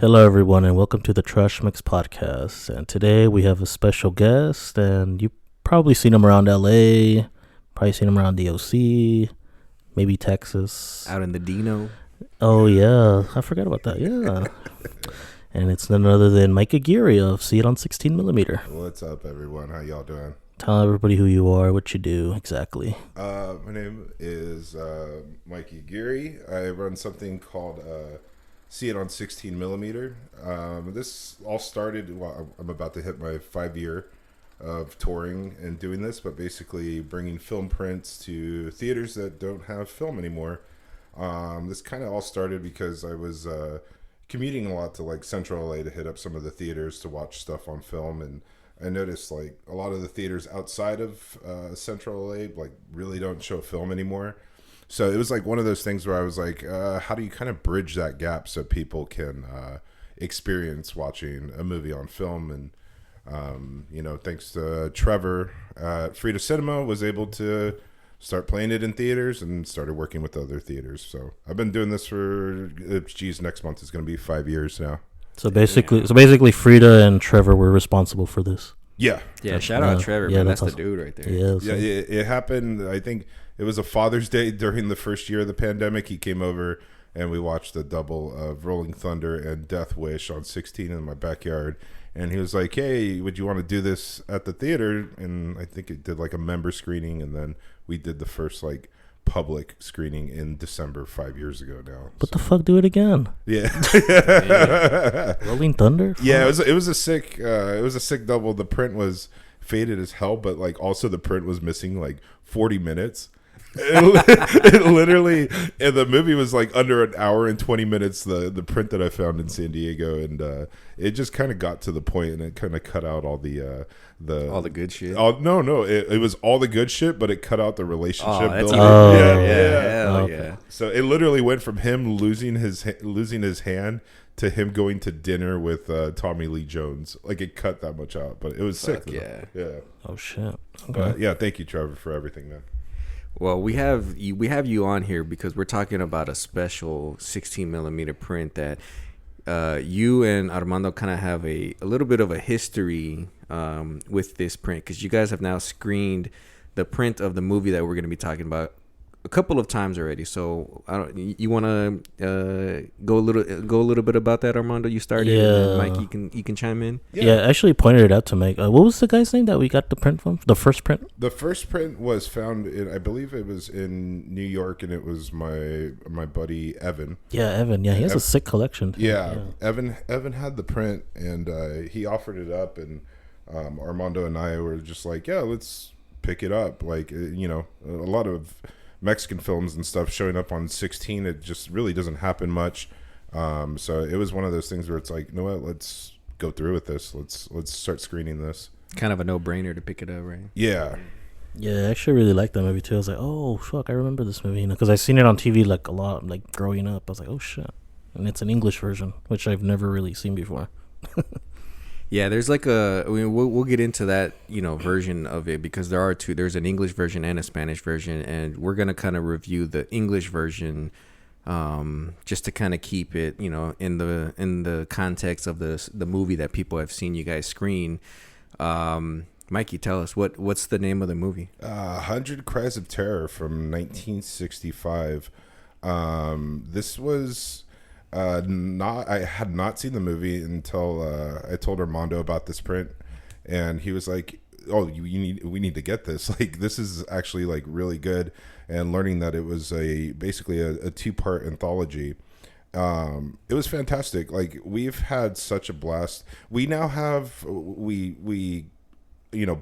Hello, everyone, and welcome to the Trash-Mex podcast. And today we have a special guest, and you've probably seen him around LA, probably seen him around DOC, maybe Texas. Out in the Dino. Oh, yeah. I forgot about that. Yeah. And it's none other than Mike Aguirre of See It on 16mm. What's up, everyone? How y'all doing? Tell everybody who you are, what you do exactly. My name is Mike Aguirre. I run something called See It on 16mm. This all started, well, I'm about to hit my 5 year of touring and doing this, but basically bringing film prints to theaters that don't have film anymore. This kind of all started because I was commuting a lot to like Central LA to hit up some of the theaters to watch stuff on film, and I noticed like a lot of the theaters outside of Central LA like really don't show film anymore. So it was like one of those things where I was like, how do you kind of bridge that gap so people can experience watching a movie on film? And, thanks to Trevor at Frida Cinema was able to start playing it in theaters and started working with other theaters. So I've been doing this for, next month is going to be 5 years now. So basically, Frida and Trevor were responsible for this. Yeah. Yeah, shout out Trevor, yeah, man. That's the awesome. dude right there. Yeah, it happened. I think it was a Father's Day during the first year of the pandemic. He came over and we watched a double of Rolling Thunder and Death Wish on 16 in my backyard. And he was like, hey, would you want to do this at the theater? And I think it did like a member screening. And then we did the first like public screening in December 5 years ago now. What the fuck? Do it again? Yeah. Rolling Thunder? Yeah, it was a sick double. The print was faded as hell, but like also the print was missing like 40 minutes. It literally, and the movie was like under an hour and 20 minutes, the print that I found in San Diego, and it just kind of got to the point and it kind of cut out all the good shit. It was all the good shit, but it cut out the relationship building. Yeah. So it literally went from him losing his hand to him going to dinner with Tommy Lee Jones. Like it cut that much out, but it was sick. Yeah. Oh shit. Okay. Yeah, thank you, Trevor, for everything, man. Well, we have you on here because we're talking about a special 16mm print that you and Armando kind of have a little bit of a history with this print, because you guys have now screened the print of the movie that we're going to be talking about a couple of times already. So you want to go a little bit about that, Armando? You started, and then Mike, you can chime in. Yeah, I actually pointed it out to Mike. What was the guy's name that we got the print from? The first print? The first print was found in, I believe it was in New York, and it was my buddy Evan. Yeah, Evan. Yeah, he has a sick collection. Yeah, Evan had the print, and he offered it up, and Armando and I were just like, yeah, let's pick it up. Like, a lot of Mexican films and stuff showing up on 16, it just really doesn't happen much. So it was one of those things where it's like, you know what, let's go through with this. Let's start screening this. Kind of a no-brainer to pick it up, right? Yeah. Yeah, I actually really liked that movie too. I was like, oh fuck, I remember this movie, because I've seen it on TV like a lot, like growing up. I was like, oh shit, and it's an English version, which I've never really seen before. Yeah, there's like we'll get into that, version of it, because there are two. There's an English version and a Spanish version, and we're going to kind of review the English version just to kind of keep it, in the context of the movie that people have seen you guys screen. Mikey, tell us, what's the name of the movie? 100 Cries of Terror from 1965. This was... I had not seen the movie until I told Armando about this print, and he was like, "Oh, we need to get this. Like, this is actually like really good." And learning that it was basically a 2-part anthology, it was fantastic. Like, we've had such a blast. We now have we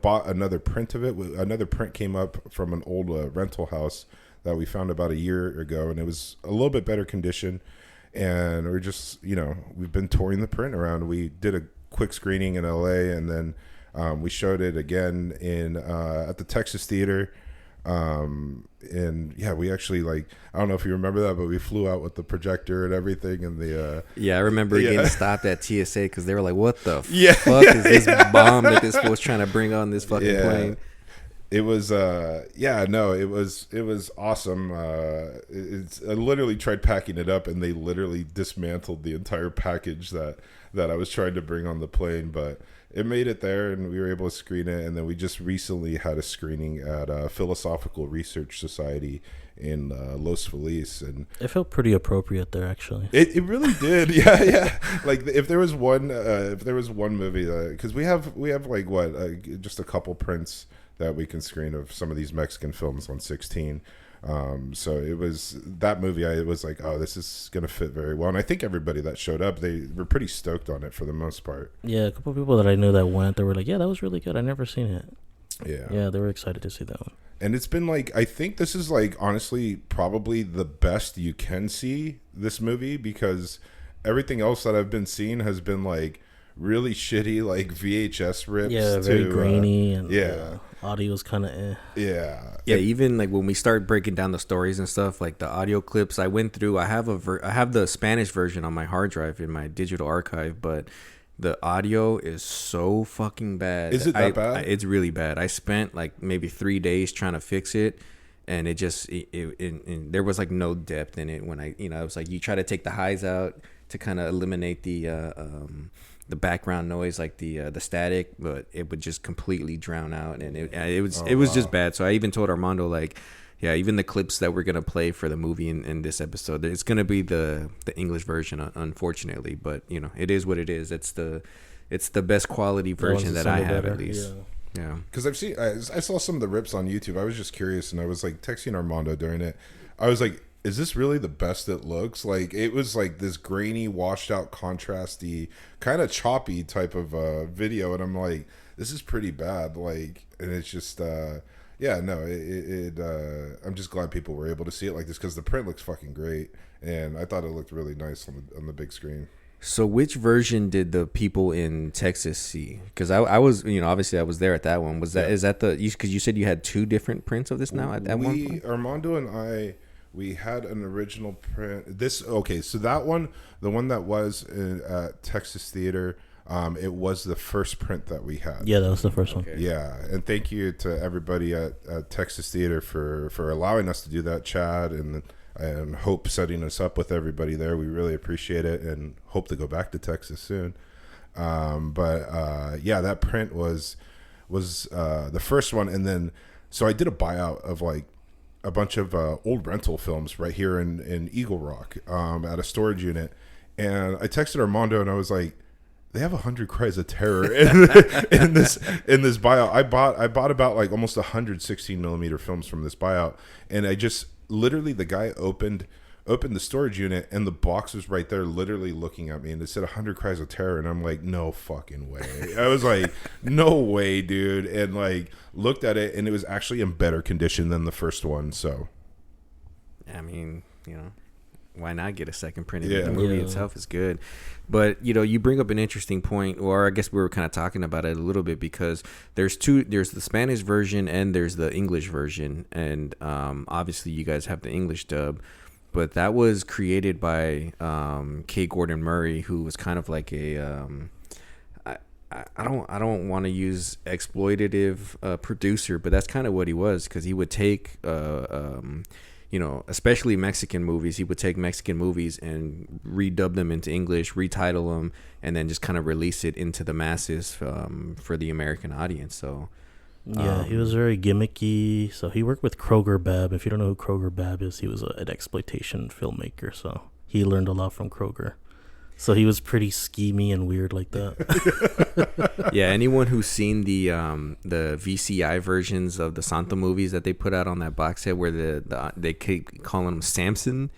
bought another print of it. Another print came up from an old rental house that we found about a year ago, and it was a little bit better condition. And we're just, we've been touring the print around. We did a quick screening in LA, and then we showed it again at the Texas Theater. And yeah, we actually I don't know if you remember that, but we flew out with the projector and everything. And I remember getting stopped at TSA because they were like, what the fuck is this bomb that this was trying to bring on this fucking plane? It was yeah, no, it was awesome. I literally tried packing it up, and they literally dismantled the entire package that I was trying to bring on the plane, but it made it there, and we were able to screen it. And then we just recently had a screening at Philosophical Research Society in Los Feliz, and It felt pretty appropriate there, actually. it really did. Yeah. Like if there was one movie because we have like what just a couple prints that we can screen of some of these Mexican films on 16. So it was that movie. I was like, oh, this is gonna fit very well, and I think everybody that showed up, they were pretty stoked on it for the most part. Yeah, a couple of people that I knew that went, they were like, yeah, that was really good. I never seen it. Yeah. Yeah, they were excited to see that one. And it's been like, I think this is like honestly probably the best you can see this movie, because everything else that I've been seeing has been like really shitty, like VHS rips. Yeah, very grainy, and yeah, audio's kind of yeah. Even like when we start breaking down the stories and stuff, like the audio clips I went through, I have I have the Spanish version on my hard drive in my digital archive, but the audio is so fucking bad. Is it that bad? It's really bad. I spent like maybe 3 days trying to fix it, and it just there was like no depth in it. When I was like, you try to take the highs out to kind of eliminate the background noise, like the static, but it would just completely drown out, and it was just bad. So I even told Armando, like, yeah, even the clips that we're gonna play for the movie in this episode, it's gonna be the English version, unfortunately. But it is what it is. It's the best quality version that I have, at least. Yeah. Because I saw some of the rips on YouTube. I was just curious, and I was like texting Armando during it. I was like, is this really the best it looks? Like, it was like this grainy, washed out, contrasty, kind of choppy type of video, and I'm like, this is pretty bad. Like, and it's just yeah, no, I'm just glad people were able to see it like this, because the print looks fucking great, and I thought it looked really nice on the big screen. So which version did the people in Texas see? Because I was, obviously I was there at that one. Is that because you said you had 2 different prints of this now at one point? Armando and I, we had an original print. So that one, the one that was at Texas Theater, it was the first print that we had. Yeah, that was the first one. Okay. Yeah, and thank you to everybody at Texas Theater for allowing us to do that, Chad and Hope setting us up with everybody there. We really appreciate it, and hope to go back to Texas soon. But yeah, that print was the first one, and then so I did a buyout of like a bunch of old rental films right here in Eagle Rock at a storage unit, and I texted Armando and I was like, they have 100 Cries of Terror in this buyout. I bought about like almost 100 16mm films from this buyout, and I just literally, the guy opened the storage unit, and the box was right there, literally looking at me, and it said 100 Cries of Terror, and I'm like, no fucking way. I was like, no way, dude, and like looked at it, and it was actually in better condition than the first one. So, I mean, why not get a second print? The movie itself is good. But you bring up an interesting point, or I guess we were kind of talking about it a little bit, because there's the Spanish version and there's the English version, and obviously you guys have the English dub, but that was created by K. Gordon Murray, who was kind of like a I don't want to use exploitative producer, but that's kind of what he was, because he would take especially Mexican movies. He would take Mexican movies and redub them into English, retitle them, and then just kind of release it into the masses for the American audience. So, yeah, he was very gimmicky. So he worked with Kroger Babb. If you don't know who Kroger Babb is, he was an exploitation filmmaker. So he learned a lot from Kroger. So he was pretty schemy and weird like that. Yeah, anyone who's seen the VCI versions of the Santo movies that they put out on that box set, where they keep calling him Samson,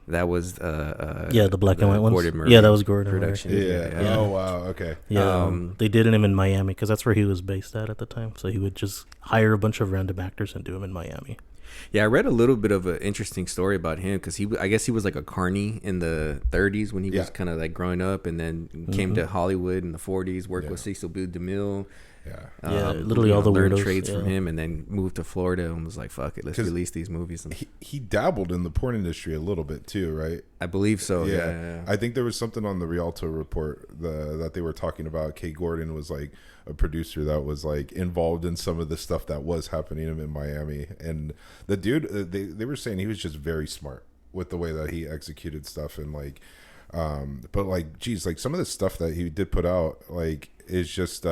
that was the black and white ones. Gordon Murray, yeah, that was Gordon production. Yeah. Oh wow. Okay. Yeah, they did him in Miami because that's where he was based at the time. So he would just hire a bunch of random actors and do him in Miami. Yeah, I read a little bit of an interesting story about him because I guess he was like a carny in the 30s when he was kind of like growing up, and then came to Hollywood in the 40s, worked with Cecil B. DeMille. Literally all the learned weirdos, trades from him, and then moved to Florida and was like, "Fuck it, let's release these movies." And he dabbled in the porn industry a little bit too, right? I believe so. Yeah. I think there was something on the Rialto report that they were talking about. Kay Gordon was like a producer that was like involved in some of the stuff that was happening in Miami, and the dude they were saying he was just very smart with the way that he executed stuff, and like but like geez, like some of the stuff that he did put out like is just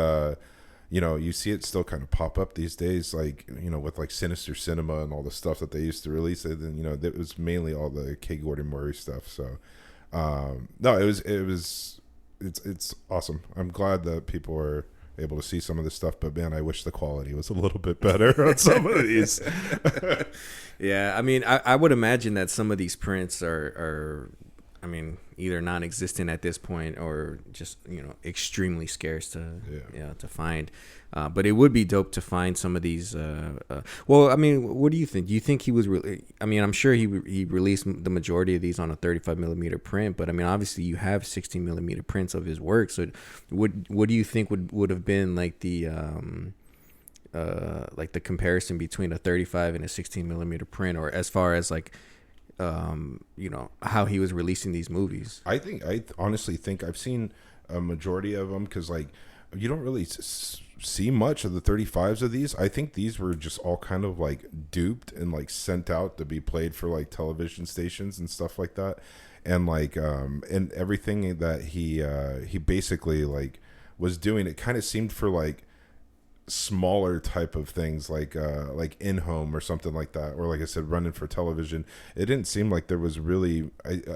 you see it still kind of pop up these days, like, with like Sinister Cinema and all the stuff that they used to release. And then, it was mainly all the K. Gordon Murray stuff. So, no, it's awesome. I'm glad that people are able to see some of this stuff, but man, I wish the quality was a little bit better on some of these. Yeah. I mean, I would imagine that some of these prints are either non-existent at this point or just, extremely scarce to find. But it would be dope to find some of these. What do you think? Do you think he was really? I'm sure he released the majority of these on a 35 millimeter print, but obviously you have 16 millimeter prints of his work. So, what do you think would have been like the comparison between a 35 and a 16 millimeter print, or as far as like how he was releasing these movies? I honestly think I've seen a majority of them, because like you don't really see much of the 35s of these. I think these were just all kind of like duped and like sent out to be played for like television stations and stuff like that, and like and everything that he basically like was doing, it kind of seemed for like smaller type of things, like in home or something like that, or like I said, running for television. It didn't seem like there was really,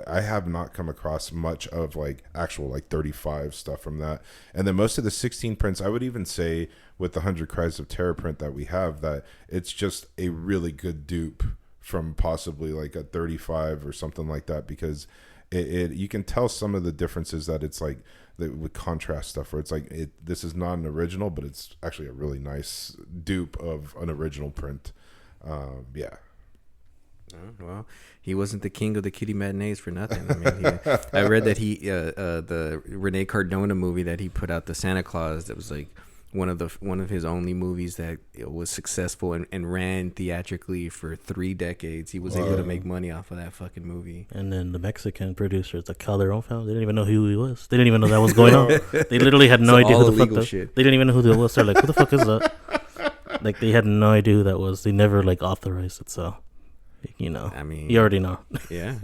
I have not come across much of like actual like 35 stuff from that. And then most of the 16 prints, I would even say with the 100 Cries of Terror print that we have, that it's just a really good dupe from possibly like a 35 or something like that, because it you can tell some of the differences, that it's like with contrast stuff, where it's like this is not an original, but it's actually a really nice dupe of an original print. Well, he wasn't the king of the kitty matinees for nothing. I read that he the Rene Cardona movie that he put out, the Santa Claus, that was like one of his only movies that was successful and ran theatrically for 3 decades. He was able to make money off of that fucking movie. And then the Mexican producers, the Calderon family, they didn't even know who he was. They didn't even know that was going on. They literally had no idea who the fuck that. They didn't even know who that was. They're like, who the fuck is that? Like, they had no idea who that was. They never like authorized it. So, you already know. Yeah,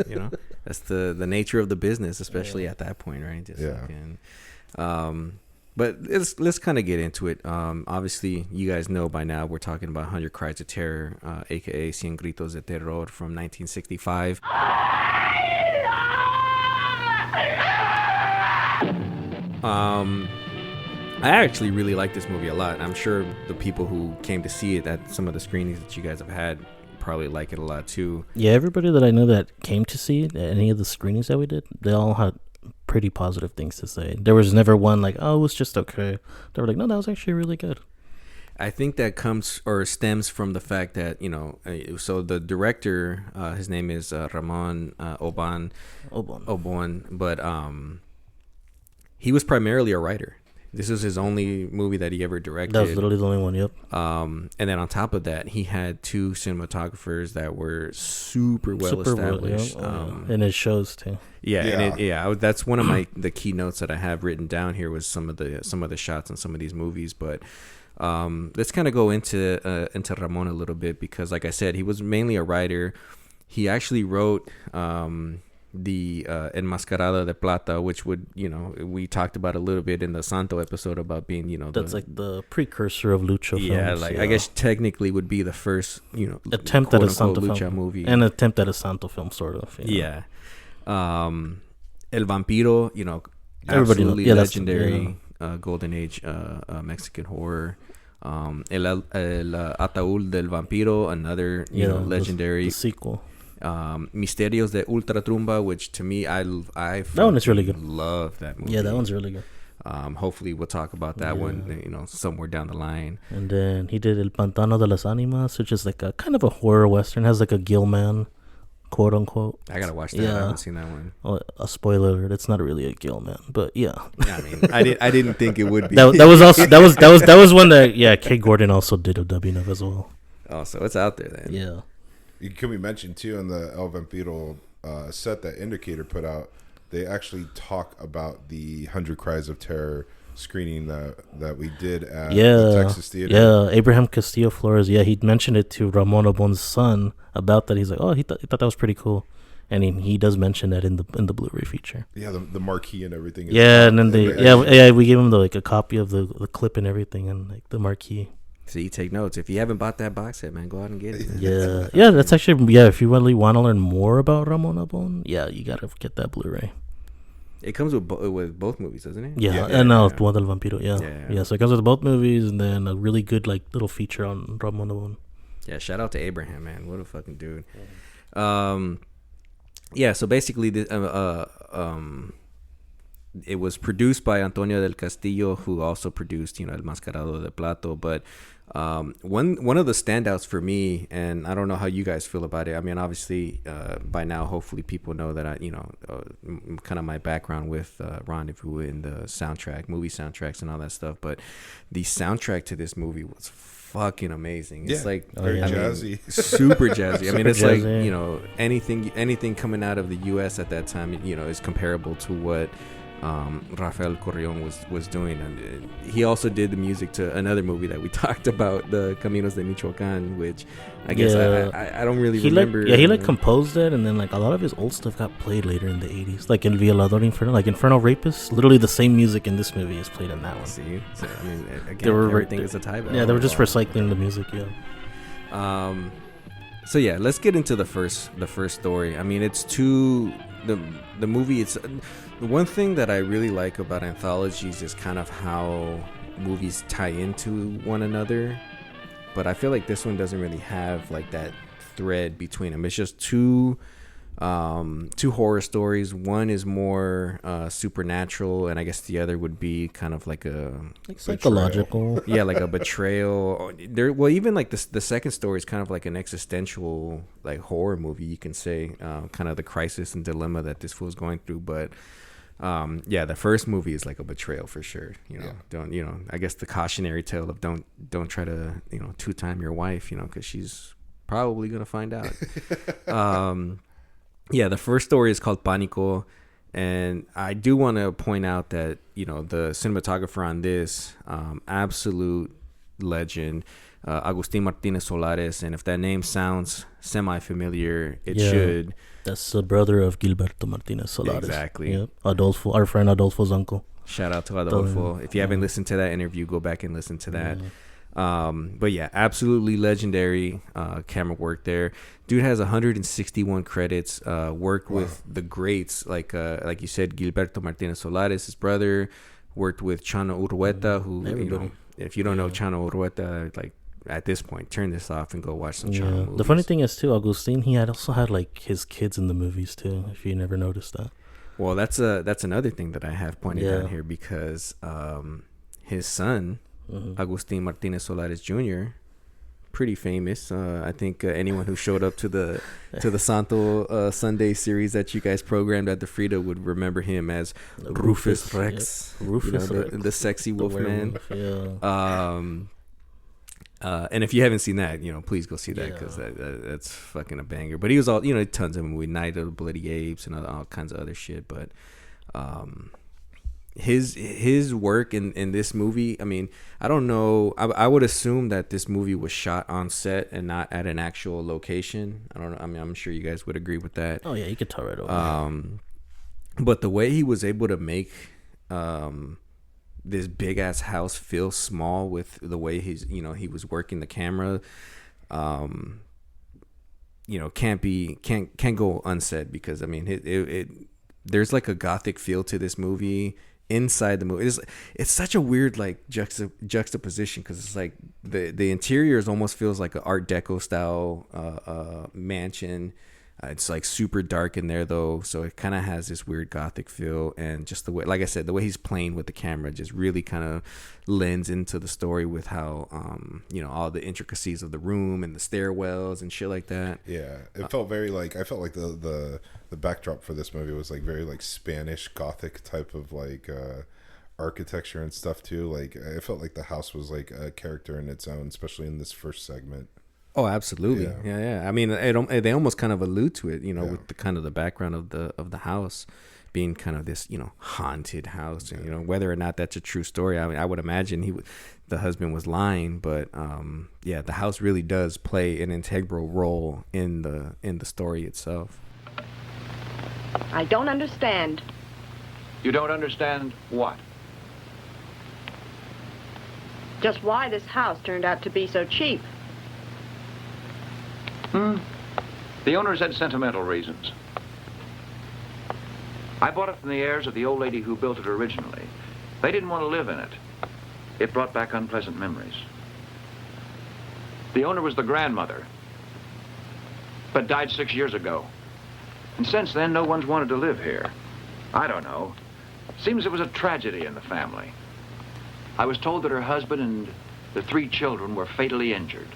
that's the nature of the business, especially at that point, right? Just but let's kind of get into it. Obviously, you guys know by now we're talking about 100 Cries of Terror, a.k.a. Cien Gritos de Terror from 1965. I actually really like this movie a lot. I'm sure the people who came to see it at some of the screenings that you guys have had probably like it a lot too. Yeah, everybody that I know that came to see it at any of the screenings that we did, they all had pretty positive things to say. There was never one like, oh, it was just okay. They were like, no, that was actually really good. I think that comes or stems from the fact that, so the director, his name is Ramon Obon, but he was primarily a writer. This is his only movie that he ever directed. That was literally the only one, yep. And then on top of that, he had 2 cinematographers that were super well established. And it shows too. Yeah. That's one of the key notes that I have written down here, was some of the shots in some of these movies. But let's kind of go into Ramon a little bit, because like I said, he was mainly a writer. He actually wrote the Enmascarada de Plata, which would, we talked about a little bit in the Santo episode about being, that's like the precursor of Lucha films. Yeah, I guess technically would be the first, attempt at a Santo Lucha film movie. An attempt at a Santo film, sort of. Yeah. El Vampiro, everybody absolutely legendary Golden Age Mexican horror. El Ataúd del Vampiro, another, legendary. The sequel. Misterios de Ultratumba, which to me, that one is really good. Love that movie. Yeah, that one's really good. Hopefully we'll talk about that one, somewhere down the line. And then he did El Pantano de las Animas, which is like a kind of a horror western. Has like a gill man, quote unquote. I gotta watch that. I haven't seen that one. Oh, a spoiler alert, it's not really a gill man, but yeah. I mean, I didn't think it would be. that was also that was one that Kate Gordon also did a dubbing of as well. Oh, so it's out there then. Yeah. Can we mention too in the El Vampiro set that Indicator put out, they actually talk about the 100 Cries of Terror screening that we did at the Texas Theater. Yeah, Abraham Castillo Flores. Yeah, he mentioned it to Ramon Obon's son about that. He's like, oh, he thought that was pretty cool, and he does mention that in the Blu-ray feature. Yeah, the marquee and everything. Yeah, and then we gave him a copy of the clip and everything and like the marquee. So you take notes. If you haven't bought that box set, man, go out and get it. Yeah, that's actually if you really want to learn more about Ramon Obon, you gotta get that Blu-ray. It comes with both movies, doesn't it? Yeah, and Tuan del Vampiro. Yeah. So it comes with both movies, and then a really good little feature on Ramon Obon. Yeah, shout out to Abraham, man. What a fucking dude. So basically, it was produced by Antonio del Castillo, who also produced, El Mascarado de Plato. But one of the standouts for me, and I don't know how you guys feel about it. I mean, obviously, by now, hopefully, people know that kind of my background with Rendezvous in the movie soundtracks and all that stuff. But the soundtrack to this movie was fucking amazing. It's very jazzy, super jazzy. I mean, it's jazzy. Like anything coming out of the U.S. at that time, is comparable to what Rafael Corrion was doing. And he also did the music to another movie that we talked about, the Caminos de Michoacán, which I guess I don't really remember. He composed it, and then a lot of his old stuff got played later in the 80s, like in Violador Inferno, like Infernal Rapist. Literally the same music in this movie is played in that one. See, so, I mean, again, everything is a tie back. Yeah, they were just recycling the music. So yeah, let's get into the first story. I mean, it's the movie. It's the one thing that I really like about anthologies is kind of how movies tie into one another, but I feel like this one doesn't really have like that thread between them. It's just two horror stories. One is more supernatural, and I guess the other would be kind of like a psychological. Yeah, like a betrayal. Even like the second story is kind of like an existential like horror movie, you can say, kind of the crisis and dilemma that this fool's going through. But the first movie is like a betrayal for sure. Don't I guess the cautionary tale of don't try to two-time your wife, because she's probably gonna find out. The first story is called Panico, and I do want to point out that the cinematographer on this, absolute legend, Agustin Martinez Solares, and if that name sounds semi-familiar, it should. That's the brother of Gilberto Martinez Solares. Exactly. Yep. Adolfo, our friend Adolfo's uncle. Shout out to Adolfo. If you haven't listened to that interview, go back and listen to that. But yeah, absolutely legendary camera work there. Dude has 161 credits. Worked with the greats like you said, Gilberto Martinez Solares, his brother. Worked with Chano Urrueta, who if you don't know Chano Urrueta, like at this point, turn this off and go watch some Chano movies. The funny thing is too, Agustin, he also had like his kids in the movies too. If you never noticed that. Well, that's another thing that I have pointed out here, because his son. Agustin Martinez Solares Jr., pretty famous. I think anyone who showed up to the Santo Sunday series that you guys programmed at the Frida would remember him as Rufus Rex, Rufus Rex, the sexy wolf man. And if you haven't seen that, please go see that, because that's fucking a banger. But he was all tons of them. We Night of the Bloody Apes and all kinds of other shit. But his work in this movie, I mean, I don't know, I would assume that this movie was shot on set and not at an actual location. I don't know, I mean, I'm sure you guys would agree with that. Oh yeah, you could tell right over. But the way he was able to make this big ass house feel small with the way he was working the camera, can't go unsaid, because I mean it there's like a gothic feel to this movie. Inside the movie, it's such a weird like juxtaposition, because it's like the interior almost feels like an Art Deco style mansion. It's like super dark in there though, so it kind of has this weird gothic feel, and just the way, like I said, the way he's playing with the camera just really kind of lends into the story with how all the intricacies of the room and the stairwells and shit like that. Yeah, it felt very like, I felt like the backdrop for this movie was like very like Spanish Gothic type of like architecture and stuff too. Like I felt like the house was like a character in its own, especially in this first segment. Oh, absolutely. Yeah. I mean, they almost kind of allude to it, with the kind of the background of the house being kind of this, haunted house, and whether or not that's a true story. I mean, I would imagine the husband was lying, but the house really does play an integral role in the story itself. I don't understand. You don't understand what? Just why this house turned out to be so cheap. The owners had sentimental reasons. I bought it from the heirs of the old lady who built it originally. They didn't want to live in it. It brought back unpleasant memories. The owner was the grandmother, but died 6 years ago. And since then, no one's wanted to live here. I don't know. Seems it was a tragedy in the family. I was told that her husband and the 3 children were fatally injured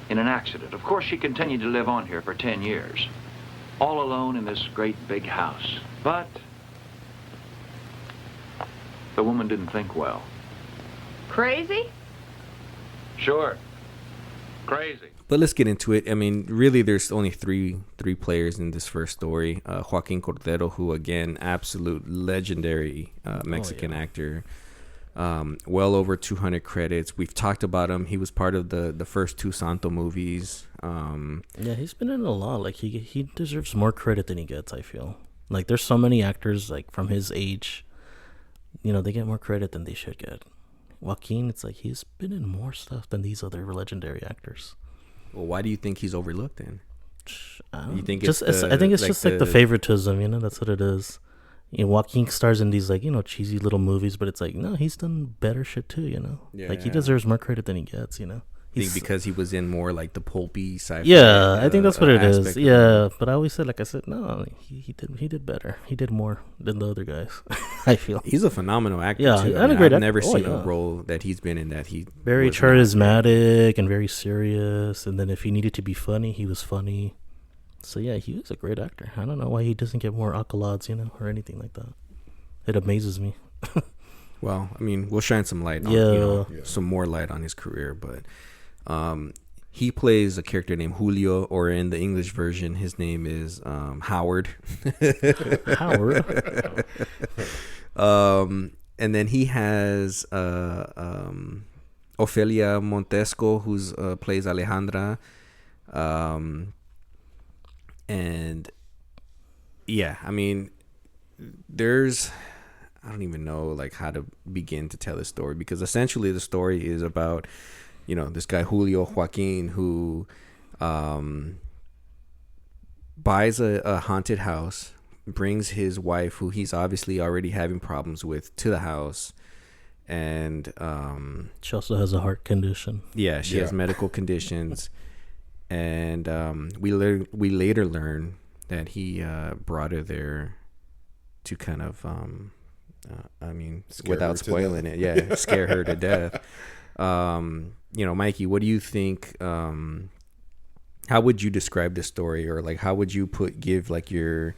in an accident. Of course, she continued to live on here for 10 years, all alone in this great big house. But the woman didn't think well. Crazy? Sure. Crazy. But let's get into it. I mean, really, there's only three players in this first story. Joaquin Cordero, who, again, absolute legendary Mexican actor. Well over 200 credits. We've talked about him. He was part of the first 2 Santo movies. Yeah, he's been in a lot. Like, he deserves more credit than he gets, I feel. Like, there's so many actors, like, from his age, they get more credit than they should get. Joaquin, it's like he's been in more stuff than these other legendary actors. Well, why do you think he's overlooked then? You think I think it's just the favoritism, that's what it is. Joaquin stars in these like cheesy little movies, but it's like no, he's done better shit too. He deserves more credit than he gets. Think because he was in more like the pulpy sci-fi. Yeah, I think that's what it is. Yeah, but I always said, like I said, no, he did better. He did more than the other guys. I feel he's a phenomenal actor. Yeah, too. and a great actor. I've never seen a role that he's been in that he very charismatic and very serious. And then if he needed to be funny, he was funny. So yeah, he was a great actor. I don't know why he doesn't get more accolades, or anything like that. It amazes me. Well, I mean, we'll shine some light on some more light on his career, but he plays a character named Julio, or in the English version, his name is Howard. Howard. And then he has Ofelia Montesco, who's plays Alejandra. And yeah, I mean, I don't even know like how to begin to tell this story, because essentially the story is about this guy Julio Joaquin who buys a haunted house, brings his wife, who he's obviously already having problems with, to the house, and she also has a heart condition. Yeah, she has medical conditions, and we later learn that he brought her there to kind of without spoiling it, scare her to death. Mikey, what do you think? How would you describe this story, or like how would you give like your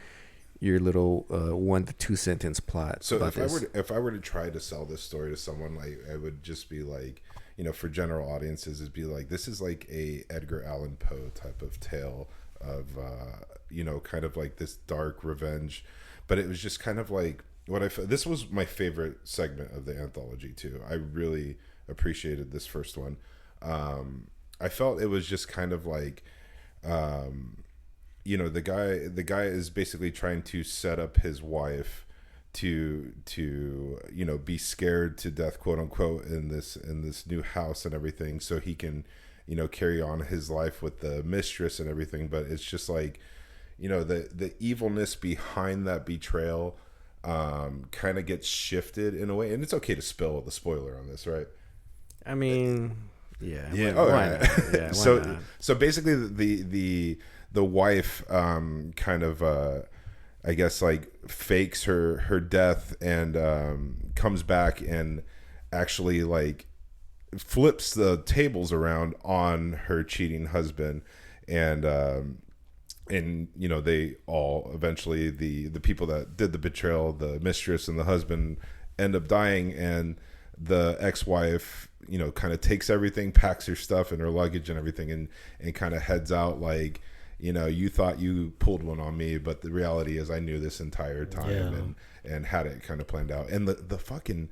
little 1 to 2 sentence plot? So if I were to try to sell this story to someone, like I would just be like, for general audiences, it'd be like, this is like a Edgar Allan Poe type of tale of kind of like this dark revenge, but it was just kind of like this was my favorite segment of the anthology too. I really appreciated this first one. I felt it was just kind of like, the guy is basically trying to set up his wife to be scared to death, quote unquote, in this new house and everything, so he can carry on his life with the mistress and everything. But it's just like, the evilness behind that betrayal kind of gets shifted in a way, and it's okay to spill the spoiler on this, right? I mean, yeah. Oh, yeah. So basically, the the wife kind of I guess like fakes her death and comes back and actually like flips the tables around on her cheating husband, and you know, they all eventually, the people that did the betrayal, the mistress and the husband, end up dying, and the ex-wife, you know, kind of takes everything, packs her stuff and her luggage and everything, and kind of heads out like, you know, you thought you pulled one on me, but the reality is I knew this entire time, and had it kind of planned out. And the fucking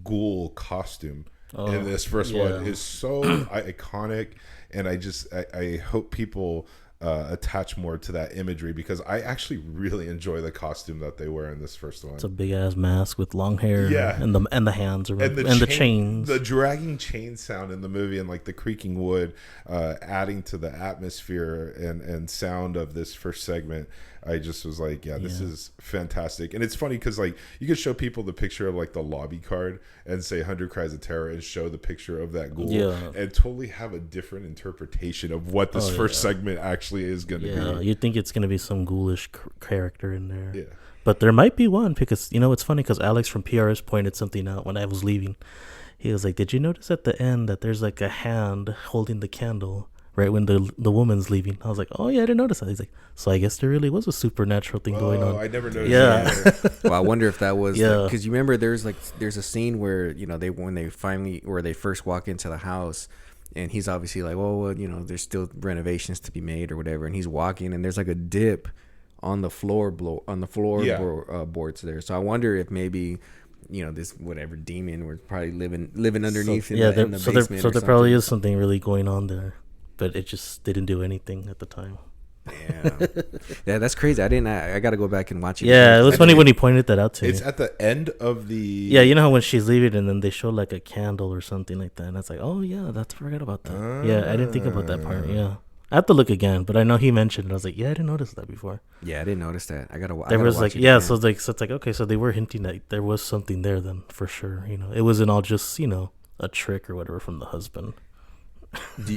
ghoul costume in this first one is so iconic, and I hope people attach more to that imagery, because I actually really enjoy the costume that they wear in this first one. It's a big ass mask with long hair, and the hands around, and the chains, the dragging chain sound in the movie, and like the creaking wood, adding to the atmosphere and sound of this first segment. I just was like, this is fantastic. And it's funny because like you could show people the picture of like the lobby card and say 100 Cries of Terror and show the picture of that ghoul and totally have a different interpretation of what this first segment actually is going to be. You think it's going to be some ghoulish character in there. Yeah. But there might be one, because, you know, it's funny because Alex from PRS pointed something out when I was leaving. He was like, did you notice at the end that there's like a hand holding the candle right when the woman's leaving? I was like, oh yeah, I didn't notice that. He's like, so I guess there really was a supernatural thing going on. I never noticed that. Well, I wonder if that was because you remember there's a scene where, you know, when they first walk into the house, and he's obviously like, well, you know, there's still renovations to be made or whatever, and he's walking and there's like a dip on the boards there. So I wonder if maybe, you know, this whatever demon was probably living underneath in the basement. So there probably is something really going on there, but it just didn't do anything at the time. Yeah, that's crazy. I got to go back and watch it. Yeah, it was funny when he pointed that out to me. It's at the end of the. Yeah, you know how when she's leaving and then they show like a candle or something like that, and it's like, oh yeah, I forgot about that. Yeah, I didn't think about that part. Yeah, I have to look again, but I know he mentioned it. I was like, yeah, I didn't notice that before. Yeah, I didn't notice that. There was like, yeah, so it's like, okay, so they were hinting that there was something there then, for sure. You know, it wasn't all just, you know, a trick or whatever from the husband.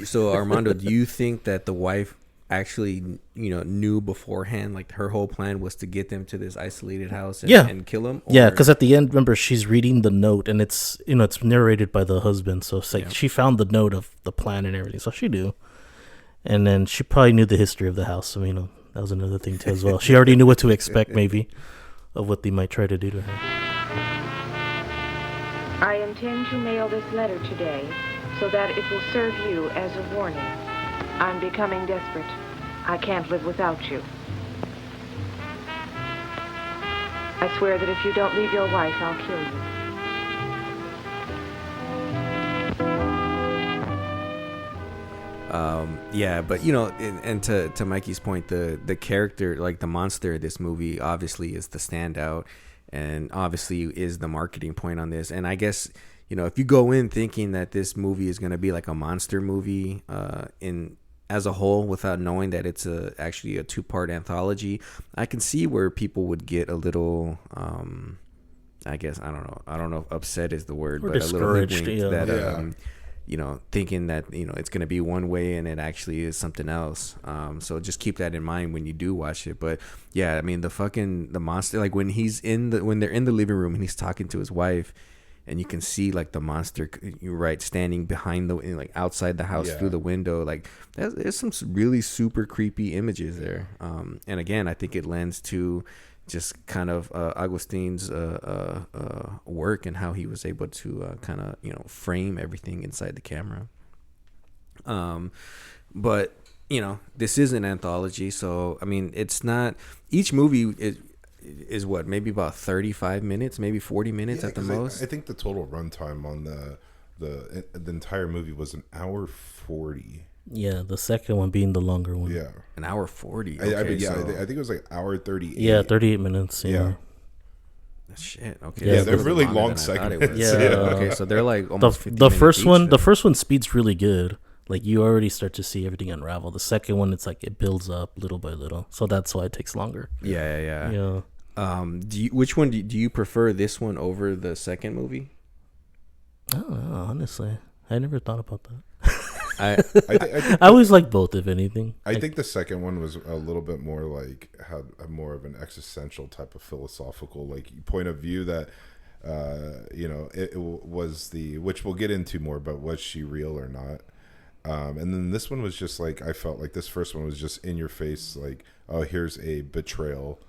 So Armando, do you think that the wife actually, you know, knew beforehand, like her whole plan was to get them to this isolated house and kill them? Yeah, because at the end, remember, she's reading the note, and it's, you know, it's narrated by the husband, so it's like she found the note of the plan and everything, so she knew. And then she probably knew the history of the house, so, you know, that was another thing too as well. She already knew what to expect, maybe, of what they might try to do to her. I intend to mail this letter today so that it will serve you as a warning. I'm becoming desperate. I can't live without you. I swear that if you don't leave your wife, I'll kill you. Yeah, but you know, and to Mikey's point, the character, like the monster of this movie, obviously is the standout, and obviously is the marketing point on this. And I guess, you know, if you go in thinking that this movie is going to be like a monster movie as a whole, without knowing that it's actually a 2-part anthology, I can see where people would get a little, I guess, I don't know if upset is the word, but a little hoodwinked you know, thinking that, you know, it's going to be one way and it actually is something else. So just keep that in mind when you do watch it. But yeah, I mean, the monster, like when they're in the living room and he's talking to his wife, and you can see like the monster, you're right, standing behind like outside the house through the window. Like there's some really super creepy images there. And again, I think it lends to just kind of Agustin's work and how he was able to kind of, you know, frame everything inside the camera. But you know, this is an anthology, so I mean, it's not, each movie is what, maybe about 35 minutes, maybe 40 minutes at the most. I think the total runtime on the entire movie was an hour 40. Yeah, the second one being the longer one. Yeah, an hour 40. Okay, I think it was like hour 38. Yeah, 38 minutes. Yeah. Shit. Okay. Yeah, they're really long segments. Yeah. Okay, so they're like almost the first one. The first one speeds really good. Like you already start to see everything unravel. The second one, it's like it builds up little by little. So that's why it takes longer. Yeah. Which one do you prefer? This one over the second movie? I don't know. Honestly, I never thought about that. I always like both, if anything. I think the second one was a little bit more like had a more of an existential type of philosophical like point of view that it was the, which we'll get into more, but was she real or not? And then this one was just like, I felt like this first one was just in your face, like, oh, here's a betrayal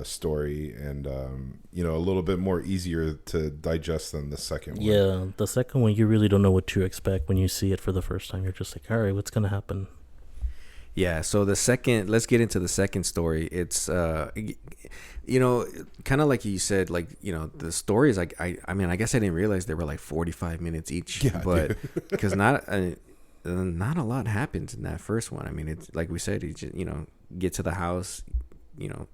story, and a little bit more easier to digest than the second one. Yeah, the second one, you really don't know what to expect when you see it for the first time. You're just like, all right, what's gonna happen? Yeah, so let's get into the second story. It's kind of like you said, like, the story is like, I mean, I guess I didn't realize they were like 45 minutes each, but because not a lot happens in that first one. I mean, it's like we said, he just, get to the house,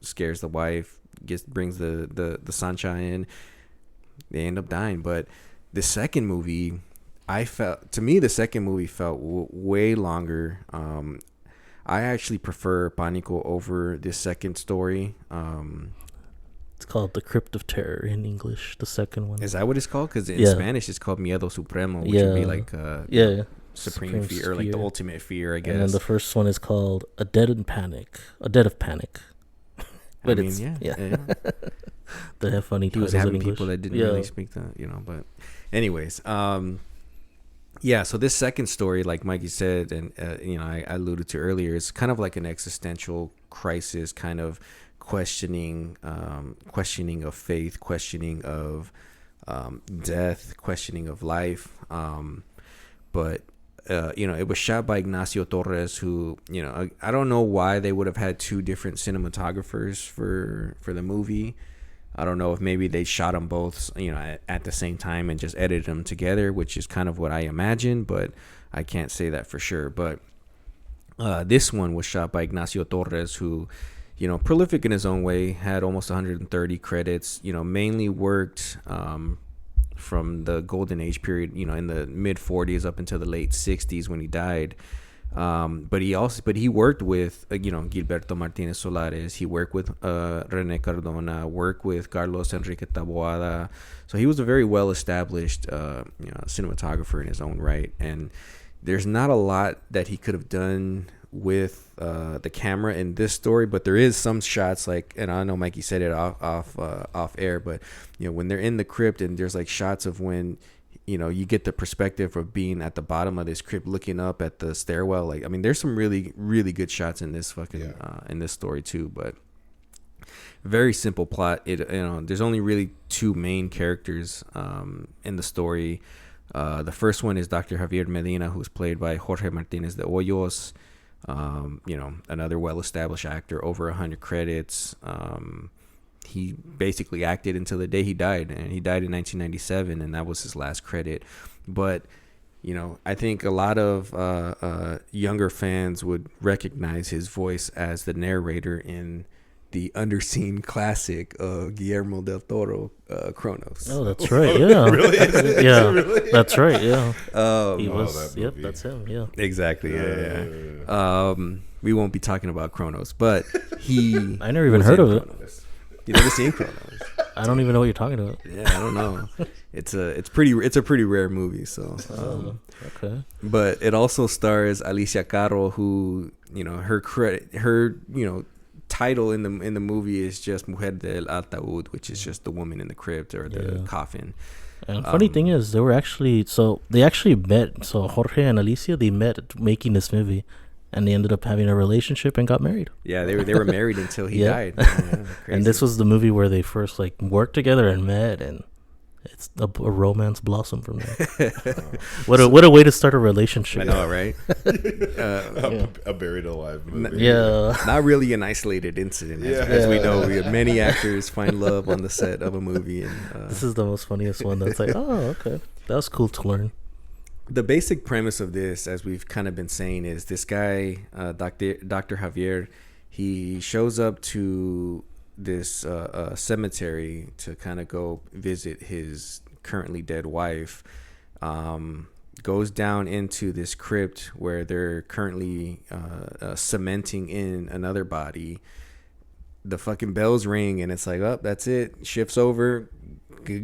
scares the wife, brings the sunshine in, they end up dying. But the second movie, the second movie felt way longer. I actually prefer Panico over this second story. It's called the Crypt of Terror in English, the second one. Is that what it's called? Because in Spanish it's called Miedo Supremo, which would be like supreme fear, or like the ultimate fear, I guess. And then the first one is called A Dead of Panic. But they have funny titles in English. People that didn't really speak that, but anyways, so this second story, like Mikey said, and I alluded to earlier, it's kind of like an existential crisis, kind of questioning of faith, questioning of death, questioning of life. But it was shot by Ignacio Torres, who, I don't know why they would have had two different cinematographers for the movie. I don't know if maybe they shot them both, at the same time and just edited them together, which is kind of what I imagine, but I can't say that for sure. But this one was shot by Ignacio Torres, who, prolific in his own way, had almost 130 credits, mainly worked from the golden age period, in the mid 40s up until the late 60s when he died. But he worked with Gilberto Martinez Solares. He worked with Rene Cardona, worked with Carlos Enrique Taboada. So he was a very well established cinematographer in his own right. And there's not a lot that he could have done with the camera in this story, but there is some shots, like, and I know Mikey said it off air, but when they're in the crypt and there's like shots of when you get the perspective of being at the bottom of this crypt looking up at the stairwell. Like, I mean, there's some really, really good shots in this in this story too, but very simple plot. There's only really two main characters in the story. The first one is Dr. Javier Medina, who's played by Jorge Martinez de Hoyos. Another well-established actor, over 100 credits. He basically acted until the day he died, and he died in 1997, and that was his last credit. But I think a lot of younger fans would recognize his voice as the narrator in the underseen classic of Guillermo del Toro, Cronos. Oh, that's right. Yeah, Really? yeah, Really? that's right. Yeah, he was. that Yep, movie. that's him. Yeah, exactly. Yeah. We won't be talking about Cronos, but I never even heard of it. Cronos. You never seen Cronos? I don't even know what you're talking about. Yeah, I don't know. It's a pretty rare movie. So, Okay. but it also stars Alicia Caro, who her title in the movie is just Mujer del Ataúd, which is just the woman in the crypt or the coffin. And funny thing is, they actually met. So Jorge and Alicia, they met making this movie, and they ended up having a relationship and got married. Yeah, they were married until he died. And this was the movie where they first worked together and met, and it's a romance blossom from there. What a way to start a relationship. I know, right? A buried alive movie. Yeah. Not really an isolated incident, as we know. We have many actors find love on the set of a movie, and this is the most funniest one. That's like, oh, okay, that was cool to learn. The basic premise of this, as we've kind of been saying, is this guy, Dr. Javier, he shows up to this cemetery to kind of go visit his currently dead wife. Goes down into this crypt where they're currently cementing in another body. The fucking bells ring, and it's like, oh, that's it. Shift's over,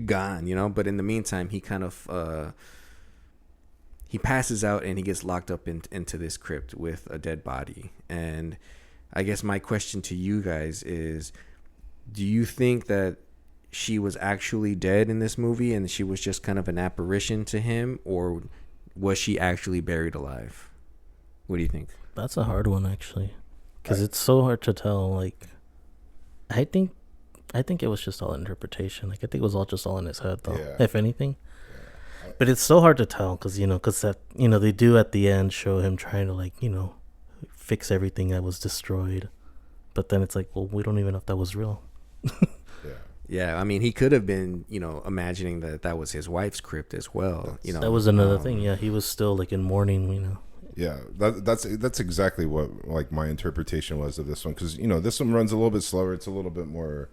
gone, But in the meantime, he kind of he passes out and he gets locked up into this crypt with a dead body. And I guess my question to you guys is, do you think that she was actually dead in this movie and she was just kind of an apparition to him, or was she actually buried alive? What do you think? That's a hard one, actually, because it's so hard to tell. Like, I think it was just all interpretation. Like, I think it was all just all in his head, though, if anything. But it's so hard to tell because that, they do at the end show him trying to, like, fix everything that was destroyed. But then it's like, well, we don't even know if that was real. Yeah, I mean, he could have been, imagining that was his wife's crypt as well. That was another thing. Yeah, he was still, like, in mourning, Yeah, that's exactly what, like, my interpretation was of this one, because this one runs a little bit slower. It's a little bit more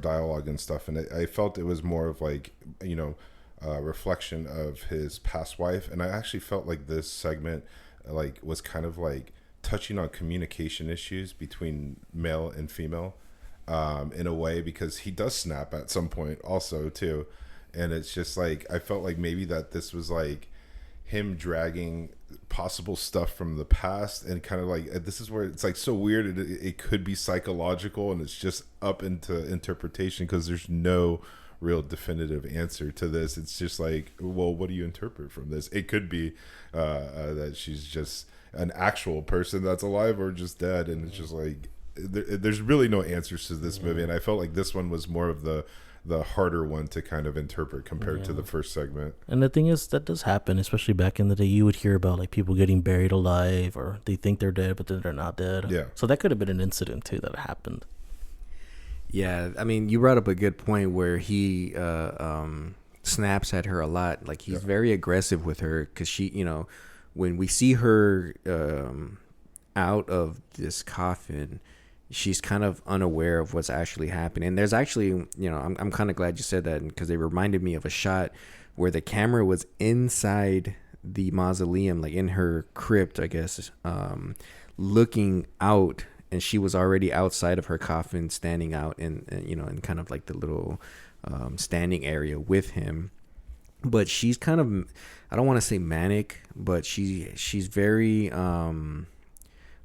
dialogue and stuff, and I felt it was more of, like, reflection of his past wife. And I actually felt like this segment, like, was kind of like touching on communication issues between male and female, in a way, because he does snap at some point also too. And it's just like, I felt like maybe that this was like him dragging possible stuff from the past, and kind of like, this is where it's like so weird. It could be psychological, and it's just up into interpretation, because there's no real definitive answer to this. It's just like, well, what do you interpret from this? It could be that she's just an actual person that's alive, or just dead. And it's just like, there's really no answers to this movie. And I felt like this one was more of the harder one to kind of interpret compared to the first segment. And the thing is, that does happen, especially back in the day. You would hear about, like, people getting buried alive, or they think they're dead but then they're not dead. Yeah, so that could have been an incident too that happened. Yeah, I mean, you brought up a good point where he snaps at her a lot. Like, he's very aggressive with her, because she, when we see her out of this coffin, she's kind of unaware of what's actually happening. And there's actually, I'm kind of glad you said that, because they reminded me of a shot where the camera was inside the mausoleum, like in her crypt, I guess, looking out. And she was already outside of her coffin, standing out in kind of like the little standing area with him. But she's kind of, I don't want to say manic, but she's very,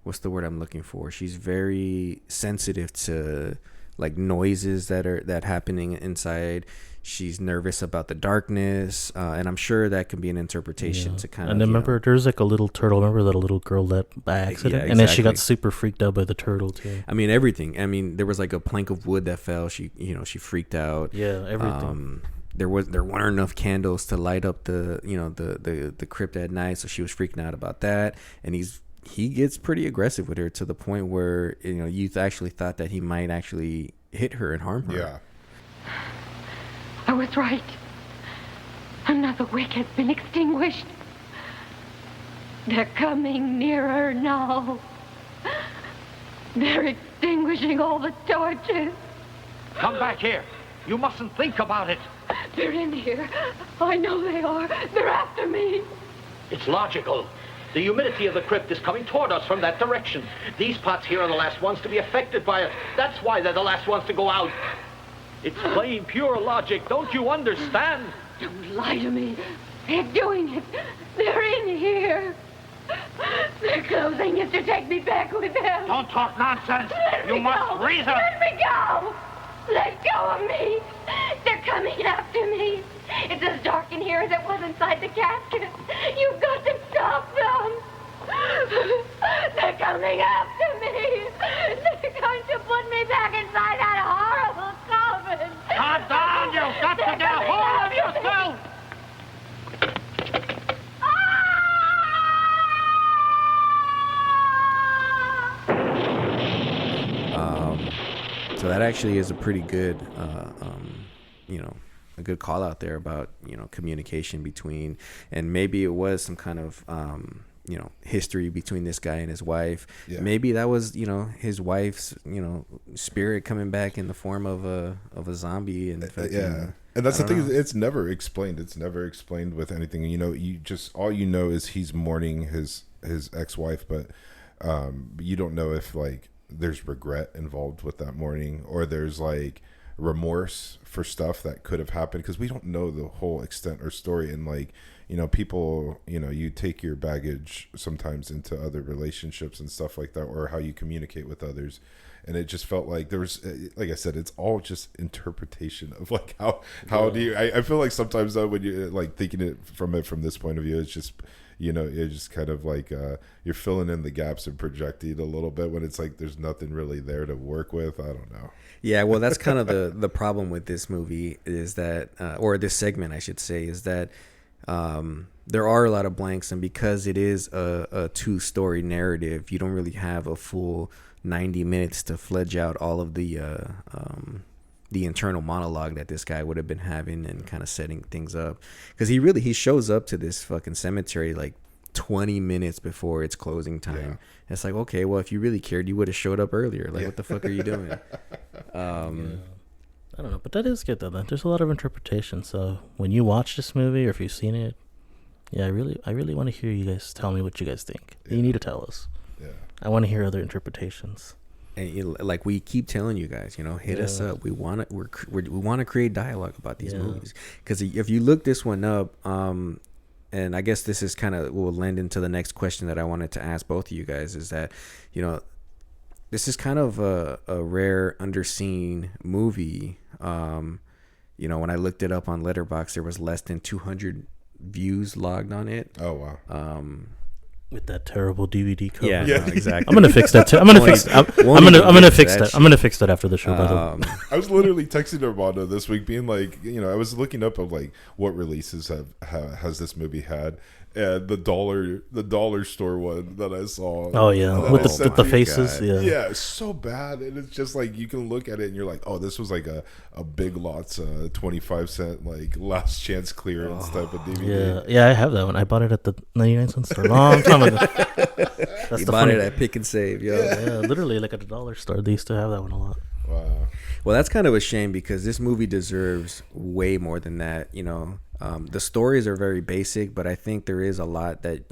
what's the word I'm looking for? She's very sensitive to, like, noises that happening inside. She's nervous about the darkness, and I'm sure that can be an interpretation to kind of. And then remember, there's like a little turtle. Remember that a little girl that by accident, exactly. And then she got super freaked out by the turtle too. I mean, everything. I mean, there was like a plank of wood that fell. She freaked out. Yeah, everything. There weren't enough candles to light up the crypt at night, so she was freaking out about that. And he gets pretty aggressive with her, to the point where you actually thought that he might actually hit her and harm her. Yeah. I was right. Another wick has been extinguished. They're coming nearer now. They're extinguishing all the torches. Come back here. You mustn't think about it. They're in here. I know they are. They're after me. It's logical. The humidity of the crypt is coming toward us from that direction. These pots here are the last ones to be affected by it. That's why they're the last ones to go out. It's plain, pure logic. Don't you understand? Don't lie to me. They're doing it. They're in here. They're closing it to take me back with them. Don't talk nonsense. You must reason. Let me go. Let go of me. They're coming after me. It's as dark in here as it was inside the casket. You've got to stop them. They're coming after me. They're going to put me back inside that horrible coffin. Calm down. You've got to get a hold of yourself. So that actually is a pretty good, a good call out there about, communication between, and maybe it was some kind of, history between this guy and his wife. Yeah. Maybe that was, his wife's, spirit coming back in the form of a zombie. And and that's the thing, it's never explained. It's never explained with anything. You just, all is he's mourning his ex-wife, but you don't know if, like, there's regret involved with that mourning, or there's, like, remorse for stuff that could have happened, because we don't know the whole extent or story. And like, people, you take your baggage sometimes into other relationships and stuff like that, or how you communicate with others. And it just felt like there was, like I said, it's all just interpretation of like how do you, I feel like sometimes though, when you're like thinking it from this point of view, it's just, it's just kind of like you're filling in the gaps and projecting a little bit when it's like there's nothing really there to work with. I don't know. Yeah, well, that's kind of the problem with this movie is that, or this segment, I should say, is that there are a lot of blanks, and because it is a two-story narrative, you don't really have a full 90 minutes to fledge out all of the internal monologue that this guy would have been having and kind of setting things up. Because he shows up to this fucking cemetery like 20 minutes before it's closing time. Yeah. It's like, okay, well, if you really cared, you would have showed up earlier. Like, what the fuck are you doing? I don't know, but that is good though. There's a lot of interpretation. So when you watch this movie, or if you've seen it, I really want to hear you guys tell me what you guys think. Yeah. You need to tell us. Yeah, I want to hear other interpretations. And like we keep telling you guys, hit us up. We want to create dialogue about these movies, because if you look this one up, and I guess this is kind of will lend into the next question that I wanted to ask both of you guys, is that, this is kind of a rare underseen movie. When I looked it up on Letterboxd, there was less than 200 views logged on it. Oh, wow. With that terrible DVD cover. Yeah, no, exactly. I'm gonna fix that too. I'm gonna fix that after the show. By the way, I was literally texting Armando this week, being like, I was looking up of like what releases has this movie had, and the dollar store one that I saw. Oh yeah, with the faces. God. Yeah, it's so bad, and it's just like you can look at it and you're like, oh, this was like a Big Lots 25-cent like last chance clearance type of DVD. Yeah, I have that one. I bought it at the 99-cent store a long time ago. You bought it at Pick and Save, yo. Yeah, literally like at the dollar store. They used to have that one a lot. Wow. Well, that's kind of a shame, because this movie deserves way more than that. The stories are very basic, but I think there is a lot that,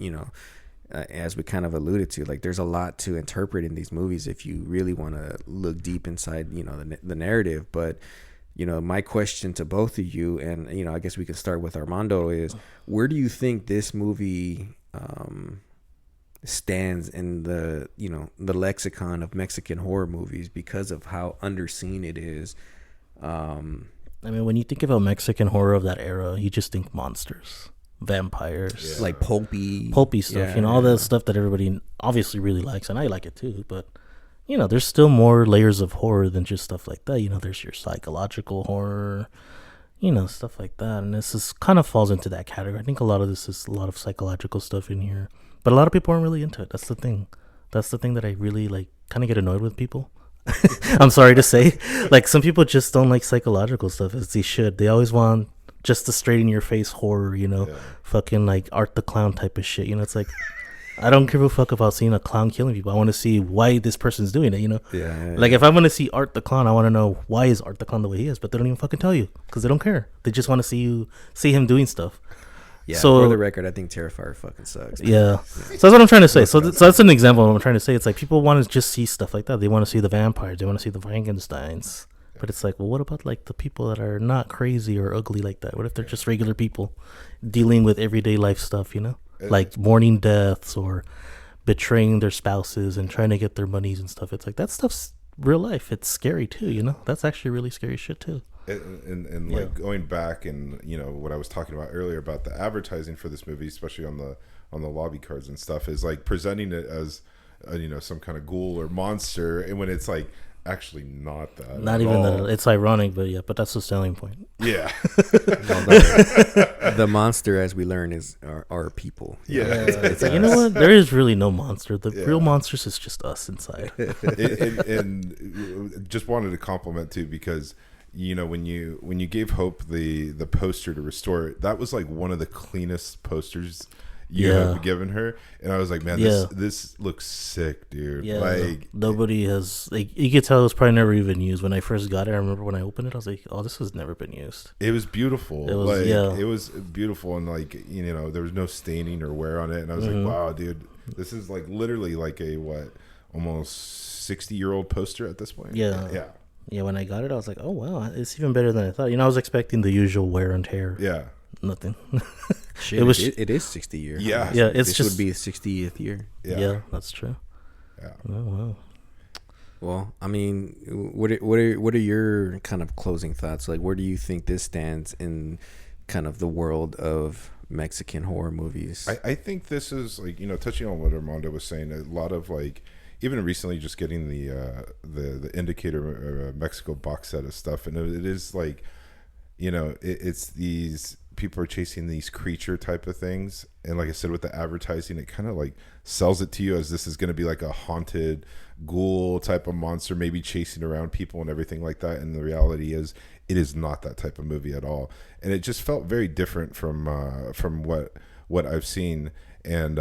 as we kind of alluded to, like there's a lot to interpret in these movies if you really want to look deep inside, the narrative. But, my question to both of you, and, I guess we could start with Armando, is where do you think this movie stands in the lexicon of Mexican horror movies because of how underseen it is? I mean, when you think about Mexican horror of that era, you just think monsters, vampires, like pulpy stuff. All that stuff that everybody obviously really likes, and I like it too. But there's still more layers of horror than just stuff like that. There's your psychological horror, stuff like that, and this is kind of falls into that category. I think a lot of this is a lot of psychological stuff in here, but a lot of people aren't really into it. That's the thing. That's the thing that I really like. Kind of get annoyed with people. I'm sorry to say, like some people just don't like psychological stuff as they should. They always want just the straight in your face horror, fucking like Art the Clown type of shit. It's like, I don't give a fuck about seeing a clown killing people. I want to see why this person's doing it. Yeah. Like if I want to see Art the Clown, I want to know why is Art the Clown the way he is. But they don't even fucking tell you because they don't care. They just want to see him doing stuff. Yeah, so, for the record, I think Terrifier fucking sucks. Yeah. So that's what I'm trying to say. So that's an example of what I'm trying to say. It's like people want to just see stuff like that. They want to see the vampires. They want to see the Frankensteins. But it's like, well, what about like the people that are not crazy or ugly like that? What if they're just regular people dealing with everyday life stuff, like mourning deaths or betraying their spouses and trying to get their monies and stuff. It's like that stuff's real life. It's scary too, That's actually really scary shit too. And like going back and what I was talking about earlier about the advertising for this movie, especially on the lobby cards and stuff, is like presenting it as some kind of ghoul or monster, and when it's like actually not that. Not even that. It's ironic, but that's the selling point. Yeah. The monster, as we learn, is our people. Yeah. It's like, you know what? There is really no monster. The real monsters is just us inside. and just wanted to compliment too, because when you gave Hope the poster to restore it, that was like one of the cleanest posters you have given her, and I was like, man, this looks sick, dude. Yeah, like nobody has, like, you could tell it was probably never even used. When I first got it, I remember when I opened it, I was like, oh, this has never been used. It was beautiful. It was, it was beautiful, and like there was no staining or wear on it, and I was like, wow, dude, this is like literally like a almost 60-year-old poster at this point. Yeah. Yeah, when I got it, I was like, oh, wow, it's even better than I thought. I was expecting the usual wear and tear. Yeah. Nothing. Shit, it is 60 years. Yeah. Yeah, it's this just... would be a 60th year. Yeah, that's true. Yeah. Oh, wow. Well, I mean, what are your kind of closing thoughts? Like, where do you think this stands in kind of the world of Mexican horror movies? I think this is like, touching on what Armando was saying, a lot of like, even recently just getting the Indicator Mexico box set of stuff, and it is like, it's these people are chasing these creature type of things, and like I said, with the advertising, it kind of like sells it to you as this is going to be like a haunted ghoul type of monster, maybe chasing around people and everything like that, and the reality is it is not that type of movie at all, and it just felt very different from what I've seen. And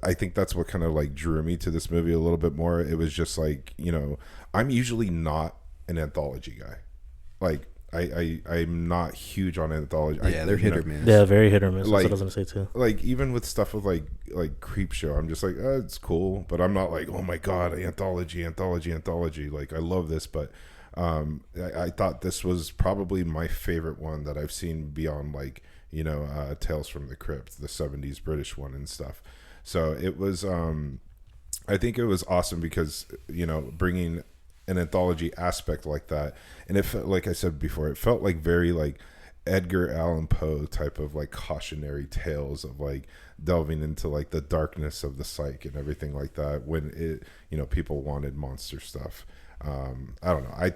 I think that's what kind of like drew me to this movie a little bit more. It was just like, I'm usually not an anthology guy. Like I'm not huge on anthology. Yeah, they're hit or miss. Yeah, very hit or miss. Like, that's what I was gonna say too. Like even with stuff with like Creep Show, I'm just like, it's cool, but I'm not like, oh my god, anthology. Like I love this, but I thought this was probably my favorite one that I've seen beyond like, Tales from the Crypt, the 70s British one and stuff. So it was, I think it was awesome because, bringing an anthology aspect like that. And it felt, like I said before, it felt like very like Edgar Allan Poe type of like cautionary tales of like delving into like the darkness of the psyche and everything like that when it, people wanted monster stuff. I don't know. I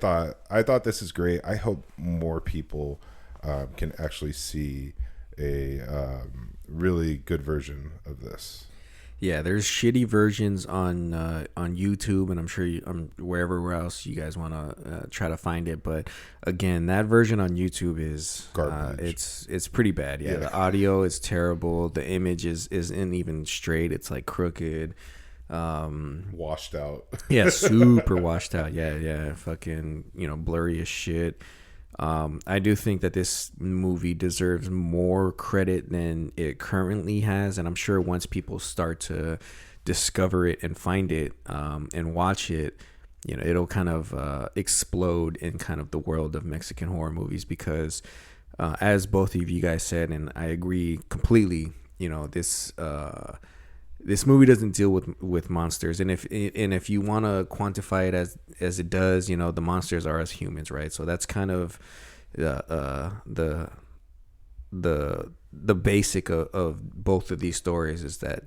thought this is great. I hope more people can actually see a really good version of this. Yeah, there's shitty versions on YouTube, and I'm sure wherever else you guys want to try to find it. But again, that version on YouTube is garbage. It's pretty bad. Yeah, the audio is terrible. The image isn't even straight. It's like crooked. Washed out. Yeah, super washed out. Yeah, fucking blurry as shit. I do think that this movie deserves more credit than it currently has, and I'm sure once people start to discover it and find it and watch it, it'll kind of explode in kind of the world of Mexican horror movies because as both of you guys said, and I agree completely, this movie doesn't deal with monsters, and if you want to quantify it as it does, the monsters are as humans, right? So that's kind of the basic of both of these stories is that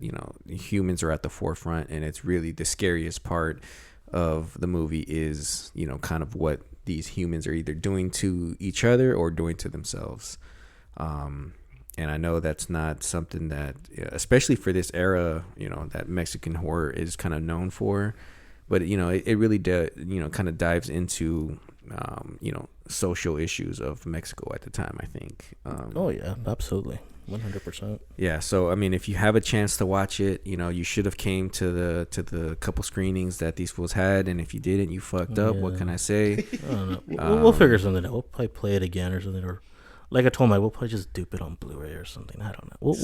humans are at the forefront, and it's really the scariest part of the movie is kind of what these humans are either doing to each other or doing to themselves. And I know that's not something that, especially for this era, that Mexican horror is kind of known for. But, it really, kind of dives into, social issues of Mexico at the time, I think. Oh, yeah, absolutely. 100%. Yeah. So, I mean, if you have a chance to watch it, you should have came to the couple screenings that these fools had. And if you didn't, you fucked up. What can I say? I don't know. We'll figure something out. We'll probably play it again or something, or like I told Mike, we'll probably just dupe it on Blu-ray or something. I don't know. We'll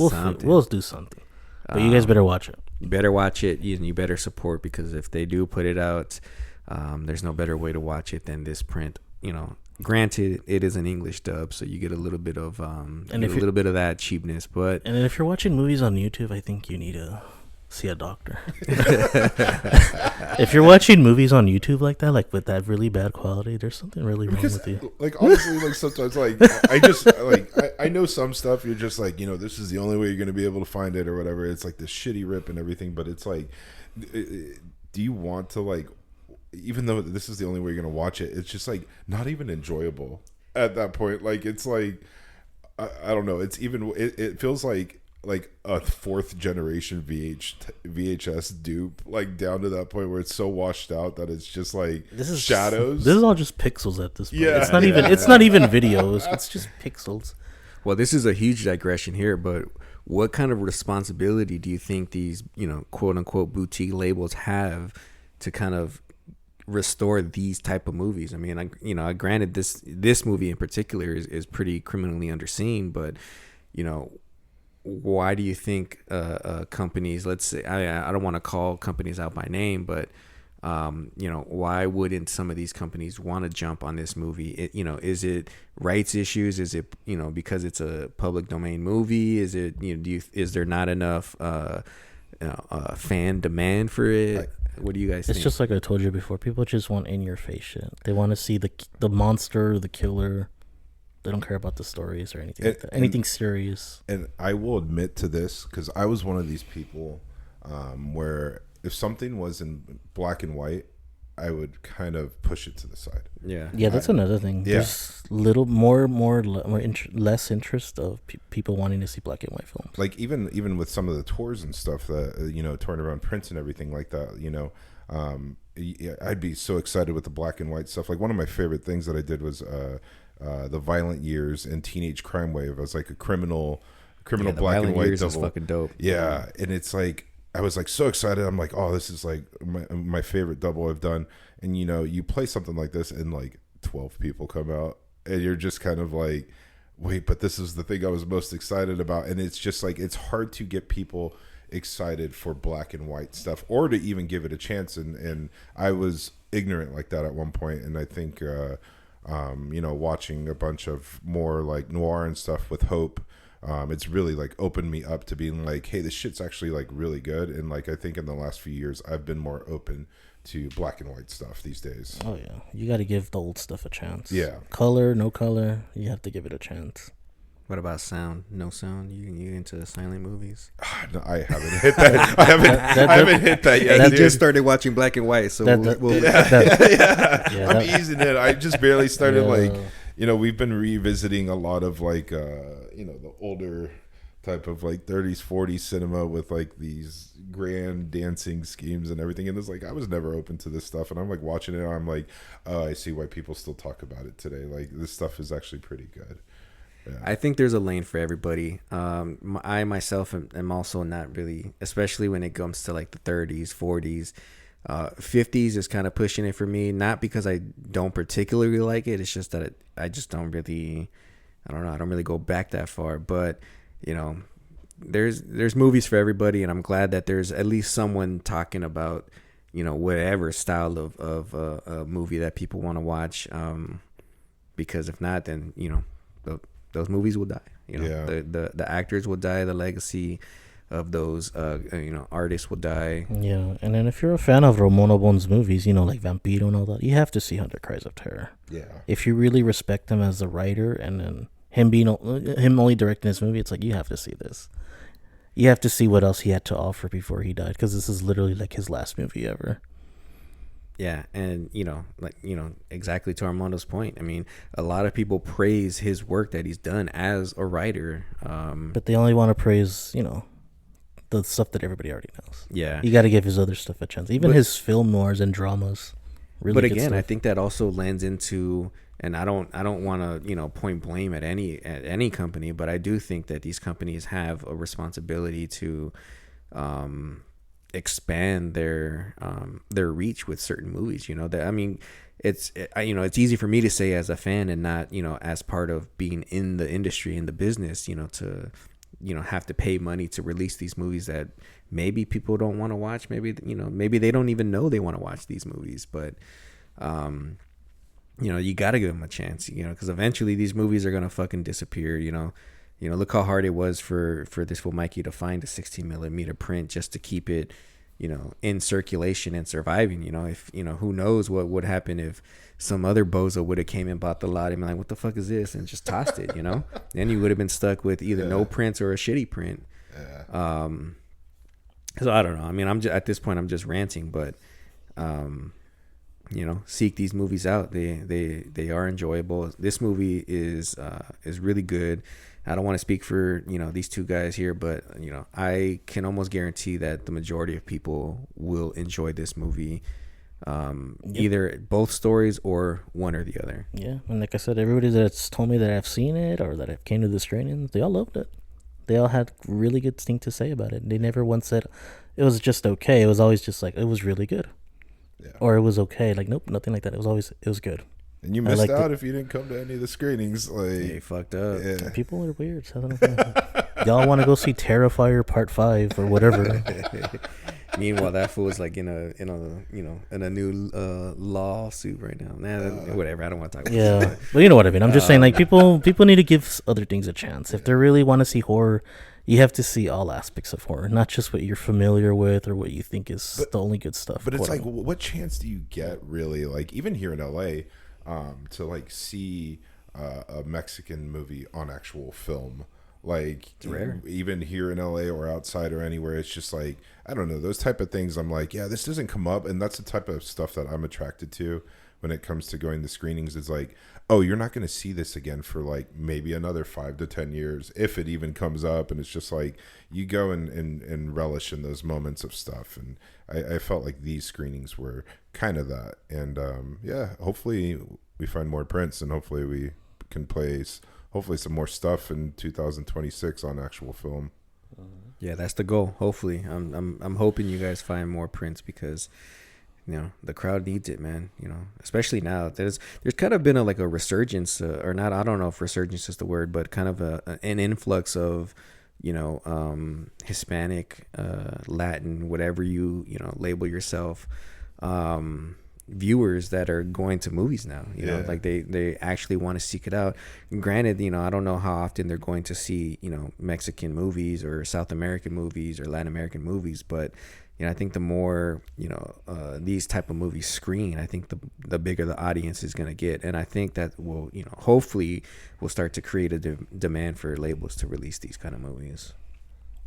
do something. But you guys better watch it. You better watch it. You better support, because if they do put it out, there's no better way to watch it than this print. Granted, it is an English dub, so you get a little bit of that cheapness. But and if you're watching movies on YouTube, I think you need to see a doctor. If you're watching movies on YouTube like that, like with that really bad quality, there's something really wrong with you. Like honestly, like sometimes, like I just like I know some stuff. You're just like, this is the only way you're gonna be able to find it or whatever. It's like this shitty rip and everything, but it's like, do you want to like? Even though this is the only way you're gonna watch it, it's just like not even enjoyable at that point. Like it's like I don't know. It's even it feels like a fourth generation VHS dupe, like down to that point where it's so washed out that it's just like shadows. This is all just pixels at this point. Yeah, it's not even videos. It's just pixels. Well, this is a huge digression here, but what kind of responsibility do you think these quote unquote boutique labels have to kind of restore these type of movies? I mean, I granted this movie in particular is pretty criminally underseen, but why do you think companies, let's say, I don't want to call companies out by name, but Why wouldn't some of these companies want to jump on this movie? Is it rights issues? Is it, because it's a public domain movie? Is it, is there not enough fan demand for it? What do you guys think? It's just like I told you before. People just want in-your-face shit. They want to see the monster, the killer. They don't care about the stories or anything like that. Anything serious. And I will admit to this, because I was one of these people where if something was in black and white, I would kind of push it to the side. Yeah. Yeah, that's another thing. Yeah. There's less interest of people wanting to see black and white films. Like even with some of the tours and stuff that, touring around Prince and everything like that, I'd be so excited with the black and white stuff. Like one of my favorite things that I did was the Violent Years and Teenage Crime Wave. I was like a criminal black and white double. Is fucking dope. Yeah, and it's like I was like so excited. I'm like, oh, this is like my favorite double I've done. And you play something like this, and like 12 people come out, and you're just kind of like, wait, but this is the thing I was most excited about. And it's just like it's hard to get people excited for black and white stuff, or to even give it a chance. And I was ignorant like that at one point, and I think. Watching a bunch of more like noir and stuff with Hope, it's really like opened me up to being like, hey, this shit's actually like really good. And like I think in the last few years I've been more open to black and white stuff these days. Oh yeah, you got to give the old stuff a chance. Yeah, color, no color, you have to give it a chance. What about sound? No sound? You into silent movies? No, I haven't hit that. I haven't hit that yet. He just started watching black and white, so we'll I'm easing it. I just barely started we've been revisiting a lot of like the older type of like 30s 40s cinema with like these grand dancing schemes and everything, and it's like I was never open to this stuff, and I'm like watching it and I'm like, oh, I see why people still talk about it today. Like this stuff is actually pretty good. Yeah. I think there's a lane for everybody. I myself am also not really, especially when it comes to like the 30s, 40s, 50s is kind of pushing it for me. Not because I don't particularly like it. It's just that I just don't really, I don't really go back that far. But there's movies for everybody, and I'm glad that there's at least someone talking about whatever style of a movie that people want to watch. Because if not, then those movies will die. The actors will die. The legacy of those artists will die. Yeah, and then if you're a fan of Ramon Obon's movies, like Vampiro and all that, you have to see Cries of Terror. Yeah. If you really respect him as a writer, and then him only directing his movie, it's like you have to see this. You have to see what else he had to offer before he died, because this is literally like his last movie ever. Yeah, and exactly to Armando's point. I mean, a lot of people praise his work that he's done as a writer, but they only want to praise, the stuff that everybody already knows. Yeah, you got to give his other stuff a chance, even his film noirs and dramas. Really, but again, I think that also lends into, and I don't want to point blame at any company, but I do think that these companies have a responsibility to expand their reach with certain movies. It's easy for me to say as a fan and not as part of being in the industry, in the business, to have to pay money to release these movies that maybe people don't want to watch. Maybe they don't even know they want to watch these movies, but you got to give them a chance, because eventually these movies are gonna fucking disappear. Look how hard it was for this fool Mikey to find a 16 millimeter print just to keep it, in circulation and surviving. If who knows what would happen if some other bozo would have came and bought the lot and been like, what the fuck is this, and just tossed it. Then you would have been stuck with either no prints or a shitty print. Yeah. So I don't know. I mean, at this point I'm just ranting, but seek these movies out. They are enjoyable. This movie is really good. I don't want to speak for these two guys here, but I can almost guarantee that the majority of people will enjoy this movie, either both stories or one or the other. Yeah, and like I said, everybody that's told me that I've seen it or that I've came to the screenings, they all loved it. They all had really good things to say about it. They never once said it was just okay. It was always just like, it was really good. Yeah. Or it was okay. Like, nope, nothing like that. It was good. And you missed out if you didn't come to any of the screenings. Like, you fucked up. Yeah. People are weird. So I don't know. Y'all want to go see Terrifier Part 5 or whatever. Meanwhile, that fool is like in a new lawsuit right now. Whatever. I don't want to talk about Yeah, that. but you know what I mean. I'm just saying, like, people need to give other things a chance. If they really want to see horror, you have to see all aspects of horror, not just what you're familiar with or what you think is the only good stuff. But it's like, what chance do you get, really? Like, even here in LA, to like see a Mexican movie on actual film. Like, it's rare. Even here in LA or outside or anywhere, it's just like, I don't know, those type of things. I'm like, yeah, this doesn't come up, and that's the type of stuff that I'm attracted to when it comes to going to screenings. Is like, oh, you're not going to see this again for like maybe another 5 to 10 years, if it even comes up. And it's just like, you go and relish in those moments of stuff. And I felt like these screenings were kind of that. And yeah, hopefully we find more prints, and hopefully we can play some more stuff in 2026 on actual film. Yeah, that's the goal. Hopefully, I'm hoping you guys find more prints, because the crowd needs it, man. Especially now. There's kind of been a resurgence, or not. I don't know if resurgence is the word, but kind of an influx of Hispanic, Latin, whatever you label yourself, viewers that are going to movies now. You know, like they actually want to seek it out. Granted, I don't know how often they're going to see Mexican movies or South American movies or Latin American movies, but I think the more these type of movies screen, I think the bigger the audience is going to get. And I think that will hopefully will start to create a demand for labels to release these kind of movies.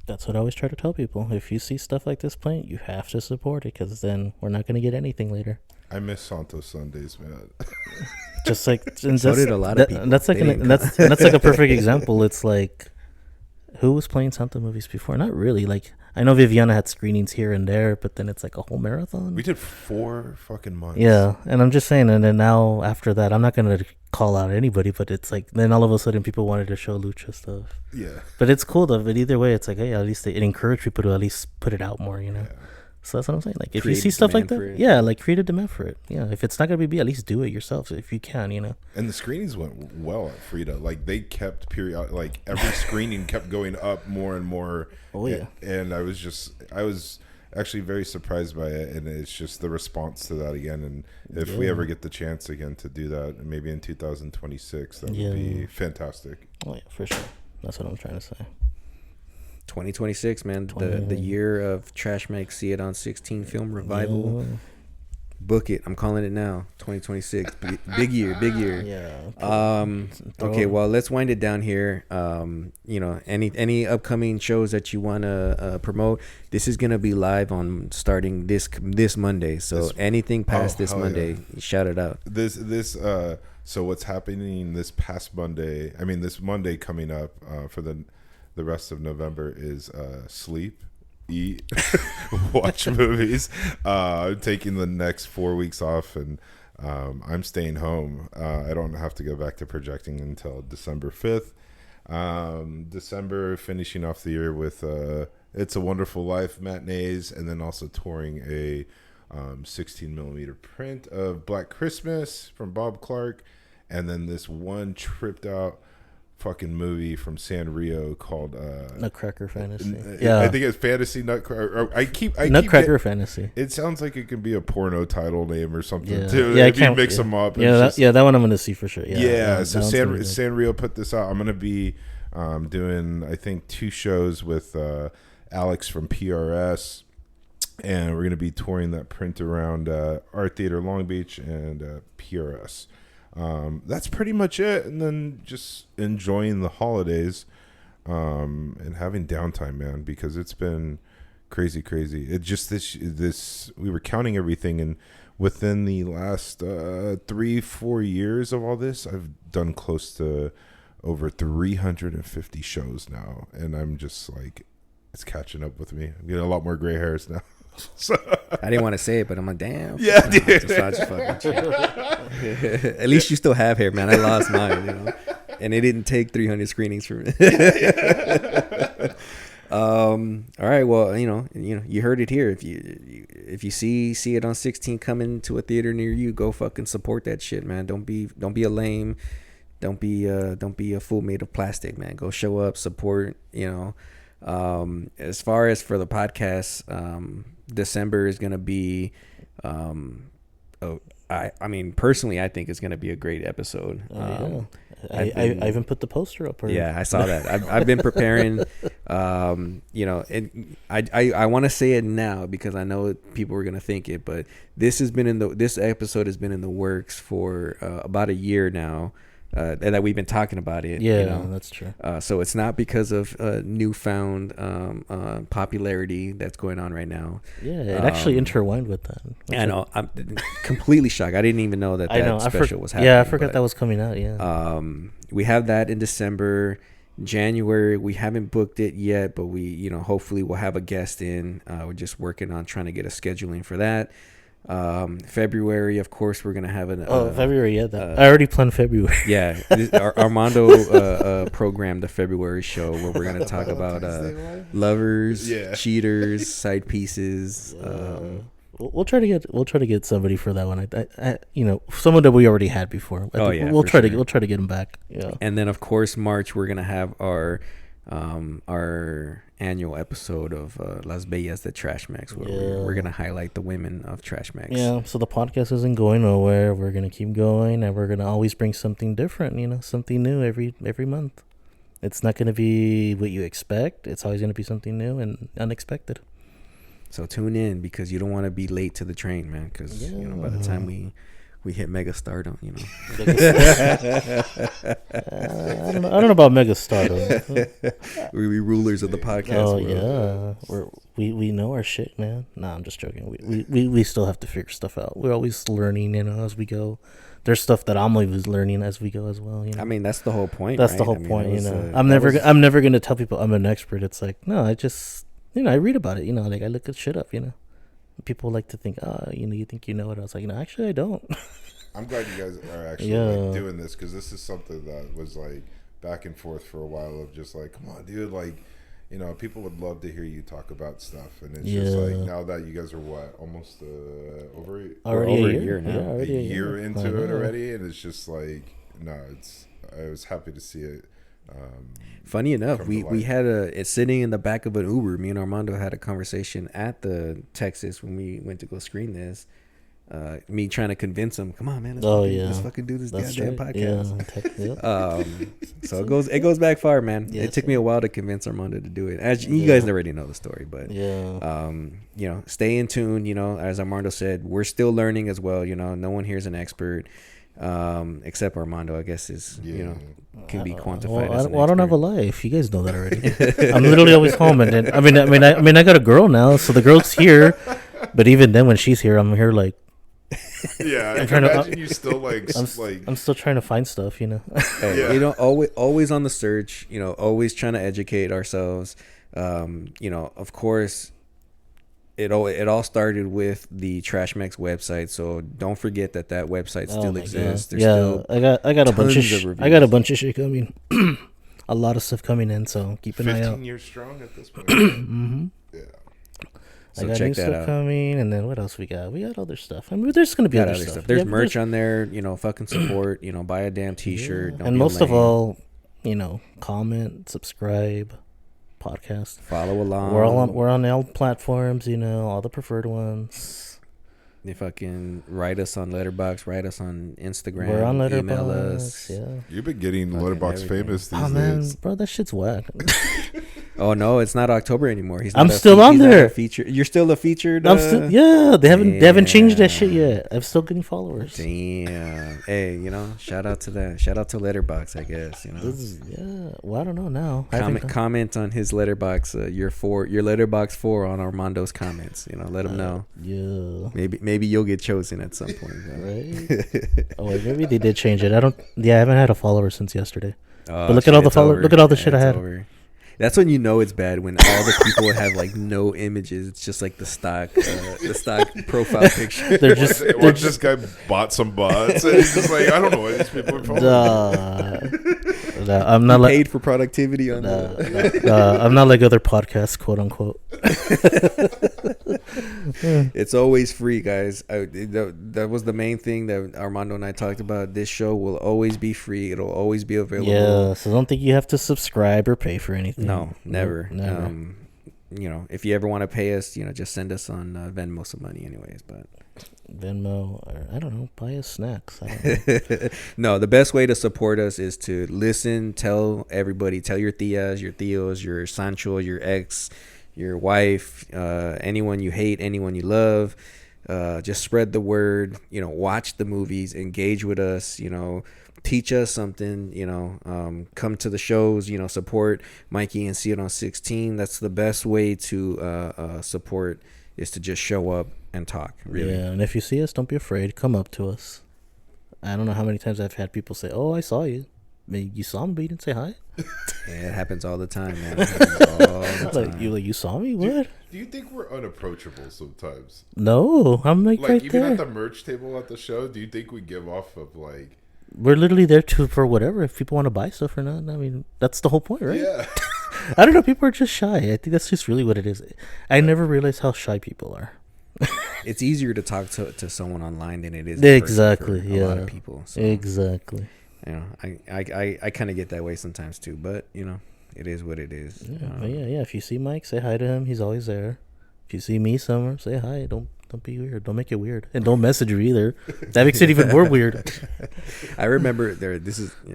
That's what I always try to tell people. If you see stuff like this playing, you have to support it, because then we're not going to get anything later. I miss Santos Sundays, man. Just like, and so did a lot of people. That's like that's like a perfect example. It's like, who was playing Santa movies before? Not really. Like, I know Viviana had screenings here and there, but then it's like a whole marathon. We did 4 fucking months. Yeah, and I'm just saying, and then now after that, I'm not gonna call out anybody, but it's like then all of a sudden people wanted to show lucha stuff. Yeah. But it's cool though. But either way, it's like, hey, at least it encouraged people to at least put it out more, Yeah. So that's what I'm saying. Like, if you see stuff like that, like, create a demand for it. Yeah, if it's not gonna be, at least do it yourself if you can. And the screenings went well at Frida. Like, they kept like every screening kept going up more and more. Oh yeah. And I was actually very surprised by it, and it's just the response to that again. And if we ever get the chance again to do that, maybe in 2026, that would be fantastic. Oh yeah, for sure. That's what I'm trying to say. 2026, man, the year of Trash-Mex, See It on 16 film revival. Yeah. Book it. I'm calling it now. 2026, big year. Yeah. Okay, well, let's wind it down here. Any upcoming shows that you want to promote? This is gonna be live on starting this Monday. So anything past this Monday, shout it out. So what's happening this past Monday? I mean, this Monday coming up for the rest of November is sleep, eat, watch movies. I'm taking the next 4 weeks off, and I'm staying home. I don't have to go back to projecting until December 5th. December, finishing off the year with It's a Wonderful Life matinees, and then also touring a 16 millimeter print of Black Christmas from Bob Clark, and then this one tripped out fucking movie from Sanrio called Nutcracker Fantasy. I think it's Fantasy Nutcracker. Nutcracker Fantasy. It sounds like it could be a porno title name or something too. Yeah, if you mix them up. That one I'm gonna see for sure. So Sanrio put this out. I'm gonna be doing, I think, 2 shows with Alex from PRS, and we're gonna be touring that print around Art Theater Long Beach and PRS. That's pretty much it, and then just enjoying the holidays and having downtime, man, because it's been crazy. It just this we were counting everything, and within the last 3-4 years of all this, I've done close to over 350 shows now, and I'm just like, it's catching up with me. I'm getting a lot more gray hairs now. So I didn't want to say it, but I'm like, damn. Yeah, dude. At least you still have hair, man. I lost mine, and it didn't take 300 screenings for me. All right, well, you heard it here. If you see it on 16 coming to a theater near you, go fucking support that shit, man. Don't be a lame. Don't be a fool made of plastic, man. Go show up, support. As far as for the podcast, December is gonna be, I mean, personally, I think it's gonna be a great episode. I even put the poster up. Yeah, I saw that. I've been preparing. And I want to say it now because I know people are gonna think it, but this episode has been in the works for about a year now. And that we've been talking about it. Yeah, that's true. So it's not because of newfound popularity that's going on right now. Yeah, it actually intertwined with that. I know. I'm completely shocked. I didn't even know that special was happening. Yeah, I forgot that was coming out. Yeah. We have that in December. January, we haven't booked it yet, but we, hopefully we'll have a guest in. We're just working on trying to get a scheduling for that. February, of course, we're gonna have an February. Yeah, I already planned February. Yeah, Armando programmed the February show where we're gonna talk about lovers, cheaters, side pieces. We'll try to get somebody for that one. I someone that we already had before. We'll try to get him back. Yeah. And then of course March we're gonna have our annual episode of Las Bellas de Trash-Mex where we're gonna highlight the women of Trash-Mex. Yeah, so the podcast isn't going nowhere. We're gonna keep going, and we're gonna always bring something different. Something new every month. It's not gonna be what you expect. It's always gonna be something new and unexpected. So tune in because you don't want to be late to the train, man. Because by the time we hit mega stardom, I don't know about mega stardom. We rulers of the podcast. We know our shit, man. Nah, I'm just joking. We still have to figure stuff out. We're always learning, as we go. There's stuff that I'm always learning as we go as well. I mean, that's the whole point. That's the whole point. I'm never gonna tell people I'm an expert. It's like, no, I just I read about it. Like I look at shit up. People like to think, you think you know it. I was like, actually, I don't. I'm glad you guys are actually doing this because this is something that was like back and forth for a while of just like, come on, dude, like, people would love to hear you talk about stuff, and it's just like now that you guys are almost over a year now, a year into it already, and it's just like, I was happy to see it. Funny enough, we had it's sitting in the back of an Uber. Me and Armando had a conversation at the Texas when we went to go screen this. Me trying to convince him, come on, man, let's fucking do this goddamn podcast. So it goes back far, man. Yes, it took me a while to convince Armando to do it. As you guys already know the story, but stay in tune. As Armando said, we're still learning as well. No one here is an expert. Except Armando, I guess can be quantified. I don't have a life. You guys know that already. I'm literally always home, and then, I got a girl now, so the girl's here. But even then, when she's here, I'm here like. Yeah, I can imagine you still I'm still trying to find stuff, Hey, always on the search. Always trying to educate ourselves. Of course. It all started with the Trash-Mex website, so don't forget that website still exists. There's still I got a bunch of I got a bunch of shit coming, a lot of stuff coming in. So keep an eye out. 15 years strong at this point. Mm-hmm. Yeah. So I got check new that stuff out. coming, and then what else we got? We got other stuff. There's gonna be other stuff. There's merch on there. Fucking support. Buy a damn T-shirt. And most of all, comment, subscribe. Podcast, follow along. We're on all platforms, all the preferred ones. You fucking write us on Letterboxd, write us on Instagram. We're on Letterboxd. Email us. Yeah, you've been getting Letterboxd famous these days. Man, bro, that shit's whack. Oh no, it's not October anymore. I'm still on there. You're still a featured. They haven't changed that shit yet. I'm still getting followers. Damn. Hey, shout out to that. Shout out to Letterboxd, I guess. Well, I don't know now. Comment on his Letterboxd. Your Letterboxd 4 on Armando's comments. Let him know. Yeah. Maybe you'll get chosen at some point. Right. Wait, maybe they did change it. I haven't had a follower since yesterday. But look at all the followers. Look at all the shit I had. Over. That's when you know it's bad, when all the people have like no images. It's just like the stock profile picture. This guy bought some bots, and he's just like, I don't know why these people are following. I'm not paid for productivity on that. I'm not like other podcasts, quote unquote. It's always free, guys. That was the main thing that Armando and I talked about. This show will always be free. It'll always be available. Yeah, so don't think you have to subscribe or pay for anything. No, never. if you ever want to pay us, just send us on Venmo some money anyways. But Venmo, or I don't know, buy us snacks. I don't know. No, the best way to support us is to listen, tell everybody, tell your tias, your tios, your Sancho, your ex, your wife, anyone you hate, anyone you love. Just spread the word, watch the movies, engage with us, teach us something, come to the shows, support Mikey and See It on 16. That's the best way to support, is to just show up and talk, really. Yeah, and if you see us, don't be afraid. Come up to us. I don't know how many times I've had people say, "Oh, I saw you." I mean, you saw me, but you didn't say hi. Yeah, it happens all the time, man. It happens all the time. You saw me? What? Do you think we're unapproachable sometimes? No, I'm like right even there. at the merch table at the show, do you think we give off of like? We're literally there for whatever. If people want to buy stuff or not, I mean, that's the whole point, right? Yeah. I don't know. People are just shy. I think that's just really what it is. I never realized how shy people are. It's easier to talk to someone online than it is Exactly. for Yeah. a lot of people. So, exactly. I kind of get that way sometimes too, but it is what it is. Yeah. If you see Mike, say hi to him. He's always there. If you see me somewhere, say hi. Don't be weird. Don't make it weird, and don't message me either. That makes it even more weird. I remember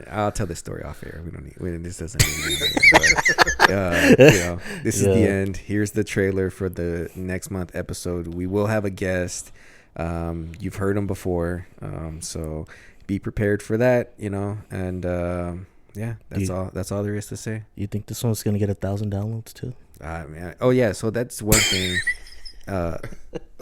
I'll tell this story off air. This doesn't need to be there. This is the end. Here's the trailer for the next month episode. We will have a guest. You've heard him before, so be prepared for that. And that's all there is to say. You think this one's gonna get 1,000 downloads too? Oh yeah, so that's one thing.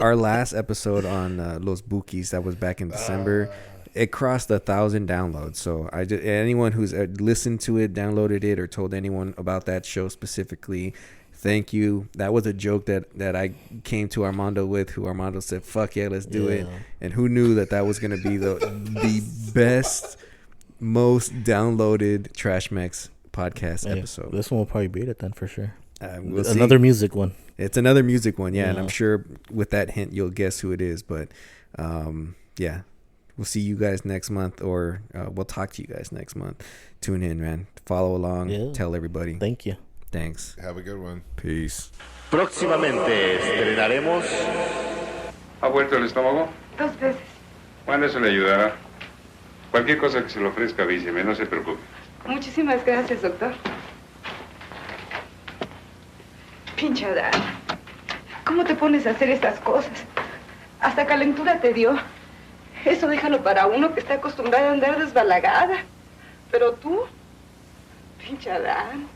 Our last episode on Los Bukis, that was back in December, it crossed 1,000 downloads. So anyone who's listened to it, downloaded it, or told anyone about that show specifically, thank you. That was a joke that I came to Armando with, who Armando said, "Fuck yeah, let's do it." And who knew that was gonna be the best, most downloaded Trash-Mex podcast episode. This one will probably beat it then for sure. We'll another see. music one. It's another music one, and I'm sure with that hint you'll guess who it is. But we'll see you guys next month, or we'll talk to you guys next month. Tune in, man. Follow along. Tell everybody. Thank you. Thanks. Have a good one. Peace. Próximamente estrenaremos. ¿Ha vuelto el estómago? 2 veces. Bueno, eso le ayudará. Cualquier cosa que se le ofrezca, avíseme, no se preocupe. Muchísimas gracias, doctor. Pinche Adán, ¿cómo te pones a hacer estas cosas? Hasta calentura te dio. Eso déjalo para uno que está acostumbrado a andar desbalagada. Pero tú, pinche Adán,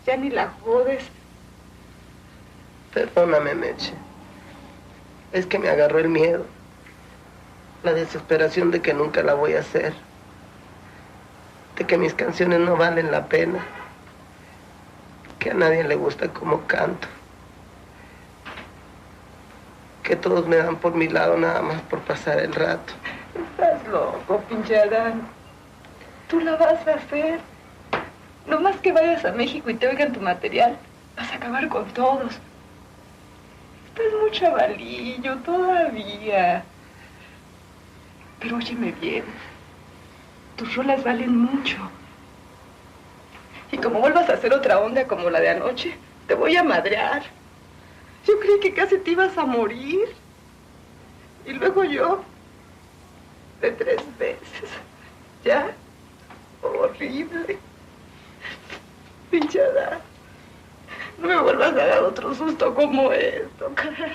ya ni la jodes. Perdóname, Meche. Es que me agarró el miedo. La desesperación de que nunca la voy a hacer. De que mis canciones no valen la pena. Que a nadie le gusta cómo canto. Que todos me dan por mi lado nada más por pasar el rato. Estás loco, pinche Adán. Tú la vas a hacer. No más que vayas a México y te oigan tu material, vas a acabar con todos. Estás muy chavalillo todavía. Pero óyeme bien. Tus rolas valen mucho. Y como vuelvas a hacer otra onda como la de anoche, te voy a madrear. Yo creí que casi te ibas a morir. Y luego yo, de 3 veces. ¿Ya? Horrible. Pinchada. No me vuelvas a dar otro susto como esto, caray.